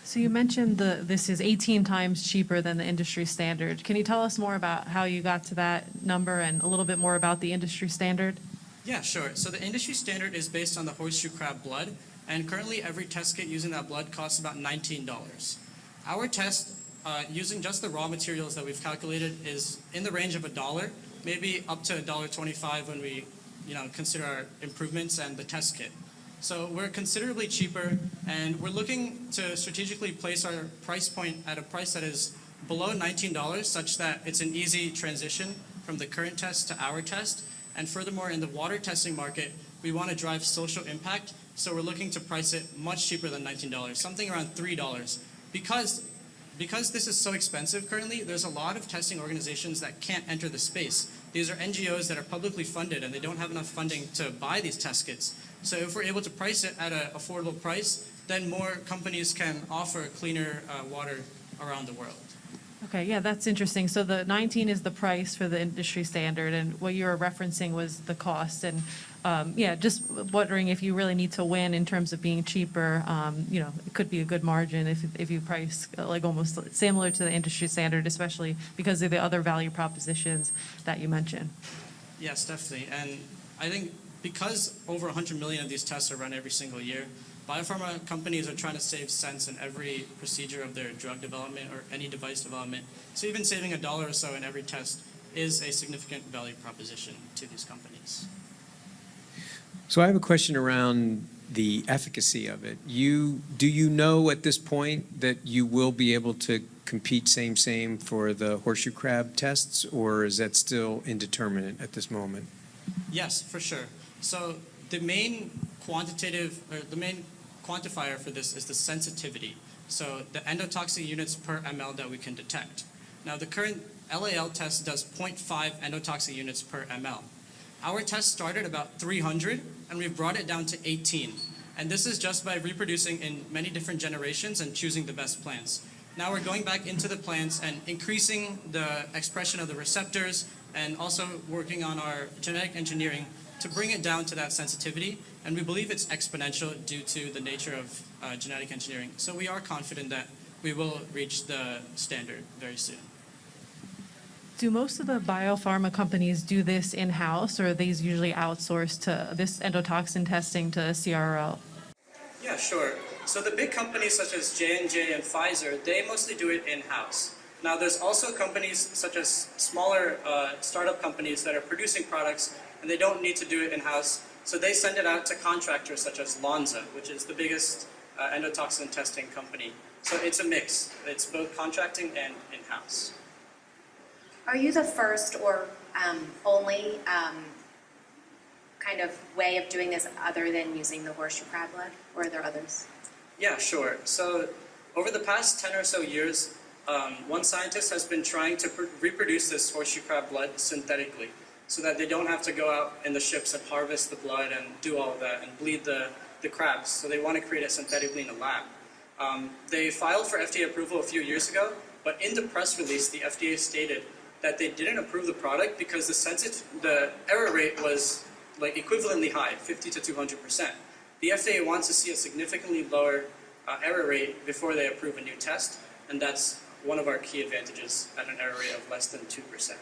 So you mentioned this is 18 times cheaper than the industry standard. Can you tell us more about how you got to that number and a little bit more about the industry standard? Yeah, sure. So the industry standard is based on the horseshoe crab blood, and currently every test kit using that blood costs about $19. Our test, using just the raw materials that we've calculated, is in the range of $1, maybe up to $1.25 when we consider our improvements and the test kit. So we're considerably cheaper, and we're looking to strategically place our price point at a price that is below $19, such that it's an easy transition from the current test to our test. And furthermore, in the water testing market, we want to drive social impact, so we're looking to price it much cheaper than $19, something around $3. Because this is so expensive currently, there's a lot of testing organizations that can't enter the space. These are NGOs that are publicly funded, and they don't have enough funding to buy these test kits. So if we're able to price it at an affordable price, then more companies can offer cleaner water around the world. Okay, yeah, that's interesting. So the 19 is the price for the industry standard, and what you were referencing was the cost. And just wondering if you really need to win in terms of being cheaper. It could be a good margin if you price like almost similar to the industry standard, especially because of the other value propositions that you mentioned. Yes, definitely. And I think because over 100 million of these tests are run every single year, biopharma companies are trying to save cents in every procedure of their drug development or any device development. So even saving $1 or so in every test is a significant value proposition to these companies. So I have a question around the efficacy of it. Do you know at this point that you will be able to compete same for the horseshoe crab tests, or is that still indeterminate at this moment? Yes, for sure. So the main the main quantifier for this is the sensitivity. So the endotoxin units per ml that we can detect. Now the current LAL test does 0.5 endotoxin units per ml. Our test started about 300 and we've brought it down to 18. And this is just by reproducing in many different generations and choosing the best plants. Now we're going back into the plants and increasing the expression of the receptors and also working on our genetic engineering to bring it down to that sensitivity. And we believe it's exponential due to the nature of genetic engineering. So we are confident that we will reach the standard very soon. Do most of the biopharma companies do this in-house, or are these usually outsourced to this endotoxin testing to CRO? Yeah, sure. So the big companies such as J&J and Pfizer, they mostly do it in-house. Now there's also companies such as smaller startup companies that are producing products and they don't need to do it in-house. So they send it out to contractors such as Lonza, which is the biggest endotoxin testing company. So it's a mix. It's both contracting and in-house. Are you the first or only kind of way of doing this other than using the horseshoe crab blood, or are there others? Yeah, sure. So over the past 10 or so years, one scientist has been trying to reproduce this horseshoe crab blood synthetically so that they don't have to go out in the ships and harvest the blood and do all of that and bleed the crabs. So they want to create it synthetically in the lab. They filed for FDA approval a few years ago, but in the press release, the FDA stated that they didn't approve the product because the error rate was like equivalently high, 50 to 200%. The FDA wants to see a significantly lower error rate before they approve a new test, and that's one of our key advantages at an error rate of less than 2%.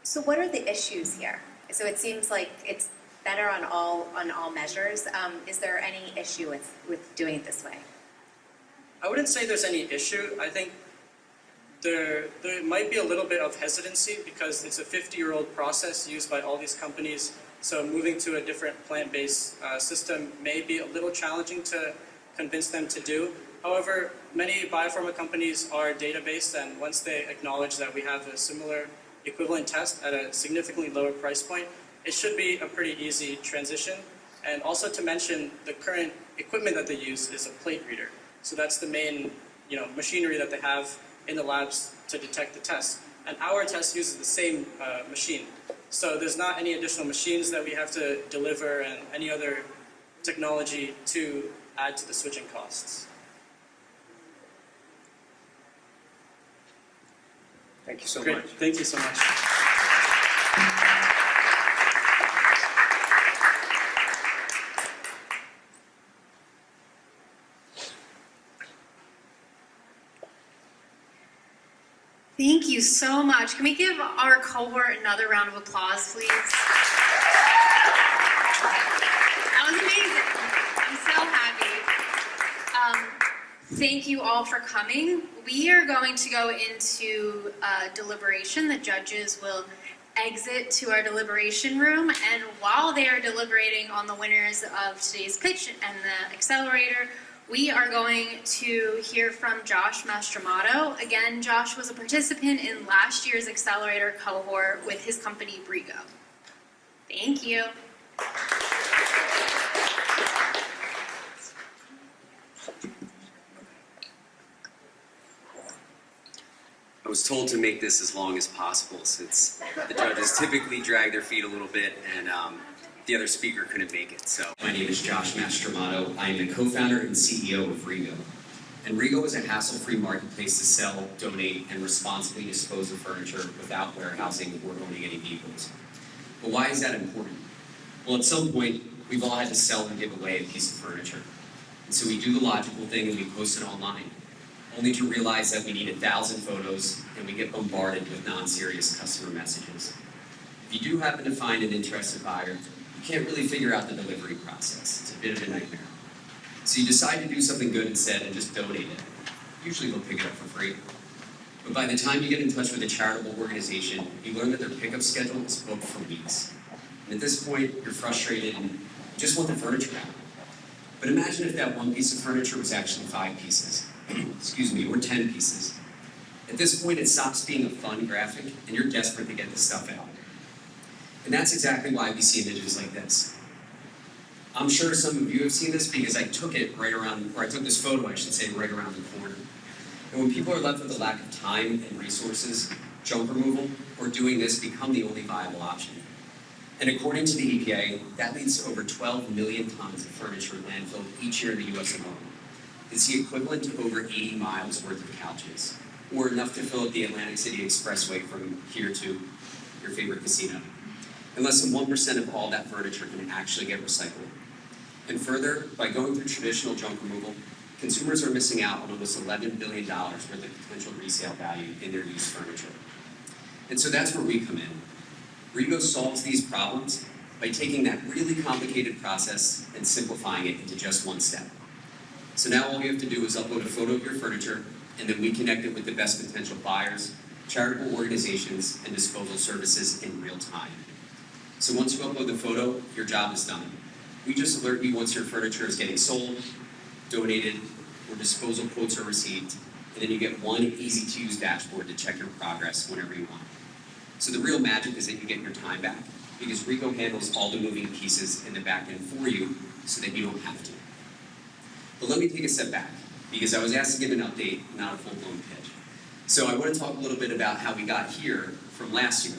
So what are the issues here? So it seems like it's better on all measures. Is there any issue with doing it this way? I wouldn't say there's any issue. I think there might be a little bit of hesitancy because it's a 50-year-old process used by all these companies. So moving to a different plant-based system may be a little challenging to convince them to do. However, many biopharma companies are data-based, and once they acknowledge that we have a similar equivalent test at a significantly lower price point, it should be a pretty easy transition. And also to mention, the current equipment that they use is a plate reader. So that's the main machinery that they have in the labs to detect the test. And our test uses the same machine. So there's not any additional machines that we have to deliver and any other technology to add to the switching costs. Thank you so Great. much. Thank you so much. Thank you so much. Can we give our cohort another round of applause, please? That was amazing. I'm so happy. Thank you all for coming. We are going to go into deliberation. The judges will exit to our deliberation room, and while they are deliberating on the winners of today's pitch and the accelerator, we are going to hear from Josh Mastromato. Again, Josh was a participant in last year's accelerator cohort with his company, Brigo. Thank you. I was told to make this as long as possible since the judges typically drag their feet a little bit and the other speaker couldn't make it. So my name is Josh Mastromato. I am the co-founder and CEO of Rigo. And Rigo is a hassle-free marketplace to sell, donate, and responsibly dispose of furniture without warehousing or owning any vehicles. But why is that important? Well, at some point, we've all had to sell and give away a piece of furniture. And so we do the logical thing and we post it online, only to realize that we need 1,000 photos and we get bombarded with non-serious customer messages. If you do happen to find an interested buyer, you can't really figure out the delivery process. It's a bit of a nightmare. So you decide to do something good instead and just donate it. Usually they'll pick it up for free. But by the time you get in touch with a charitable organization, you learn that their pickup schedule is booked for weeks. And at this point, you're frustrated and you just want the furniture back. But imagine if that one piece of furniture was actually 5 pieces. Excuse me, or 10 pieces. At this point, it stops being a fun graphic, and you're desperate to get the stuff out. And that's exactly why we see images like this. I'm sure some of you have seen this because I took it right around, or I took this photo, I should say, right around the corner. And when people are left with a lack of time and resources, junk removal or doing this become the only viable option. And according to the EPA, that leads to over 12 million tons of furniture landfilled each year in the US alone. It's the equivalent to over 80 miles worth of couches, or enough to fill up the Atlantic City Expressway from here to your favorite casino. And less than 1% of all that furniture can actually get recycled. And further, by going through traditional junk removal, consumers are missing out on almost $11 billion worth of potential resale value in their used furniture. And so that's where we come in. Rego solves these problems by taking that really complicated process and simplifying it into just one step. So now all you have to do is upload a photo of your furniture, and then we connect it with the best potential buyers, charitable organizations, and disposal services in real time. So once you upload the photo, your job is done. We just alert you once your furniture is getting sold, donated, or disposal quotes are received, and then you get one easy-to-use dashboard to check your progress whenever you want. So the real magic is that you get your time back, because Rego handles all the moving pieces in the back end for you so that you don't have to. But let me take a step back, because I was asked to give an update, not a full-blown pitch. So I want to talk a little bit about how we got here from last year.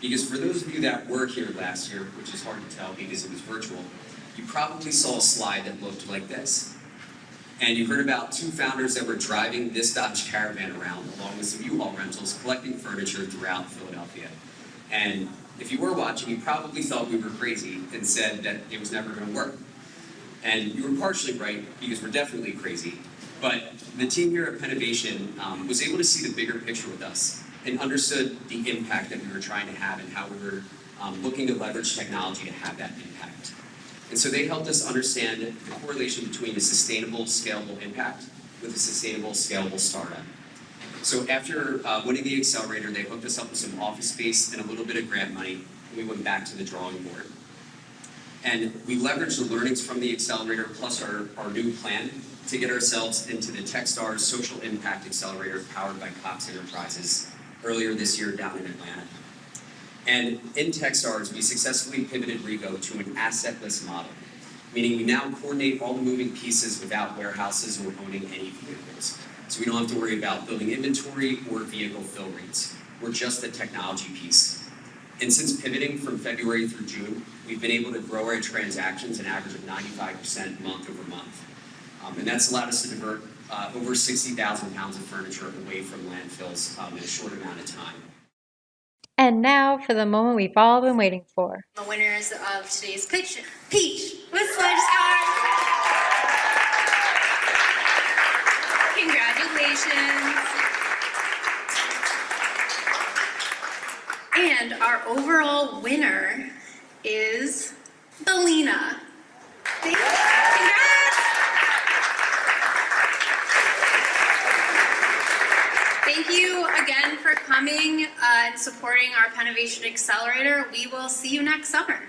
Because for those of you that were here last year, which is hard to tell because it was virtual, you probably saw a slide that looked like this. And you heard about two founders that were driving this Dodge Caravan around along with some U-Haul rentals, collecting furniture throughout Philadelphia. And if you were watching, you probably thought we were crazy and said that it was never going to work. And you were partially right, because we're definitely crazy. But the team here at Pennovation was able to see the bigger picture with us and understood the impact that we were trying to have and how we were looking to leverage technology to have that impact. And so they helped us understand the correlation between a sustainable, scalable impact with a sustainable, scalable startup. So after winning the accelerator, they hooked us up with some office space and a little bit of grant money, and we went back to the drawing board. And we leveraged the learnings from the accelerator plus our new plan to get ourselves into the Techstars Social Impact Accelerator powered by Cox Enterprises earlier this year down in Atlanta. And in Techstars, we successfully pivoted Rego to an assetless model, meaning we now coordinate all the moving pieces without warehouses or owning any vehicles. So we don't have to worry about building inventory or vehicle fill rates. We're just the technology piece. And since pivoting from February through June, we've been able to grow our transactions an average of 95% month over month. And that's allowed us to divert over 60,000 pounds of furniture away from landfills in a short amount of time. And now for the moment we've all been waiting for. The winners of today's pitch, Peach with Sledge Scarves. Congratulations. And our overall winner is Bellina. Thank you. Congrats. Thank you again for coming and supporting our Pennovation Accelerator. We will see you next summer.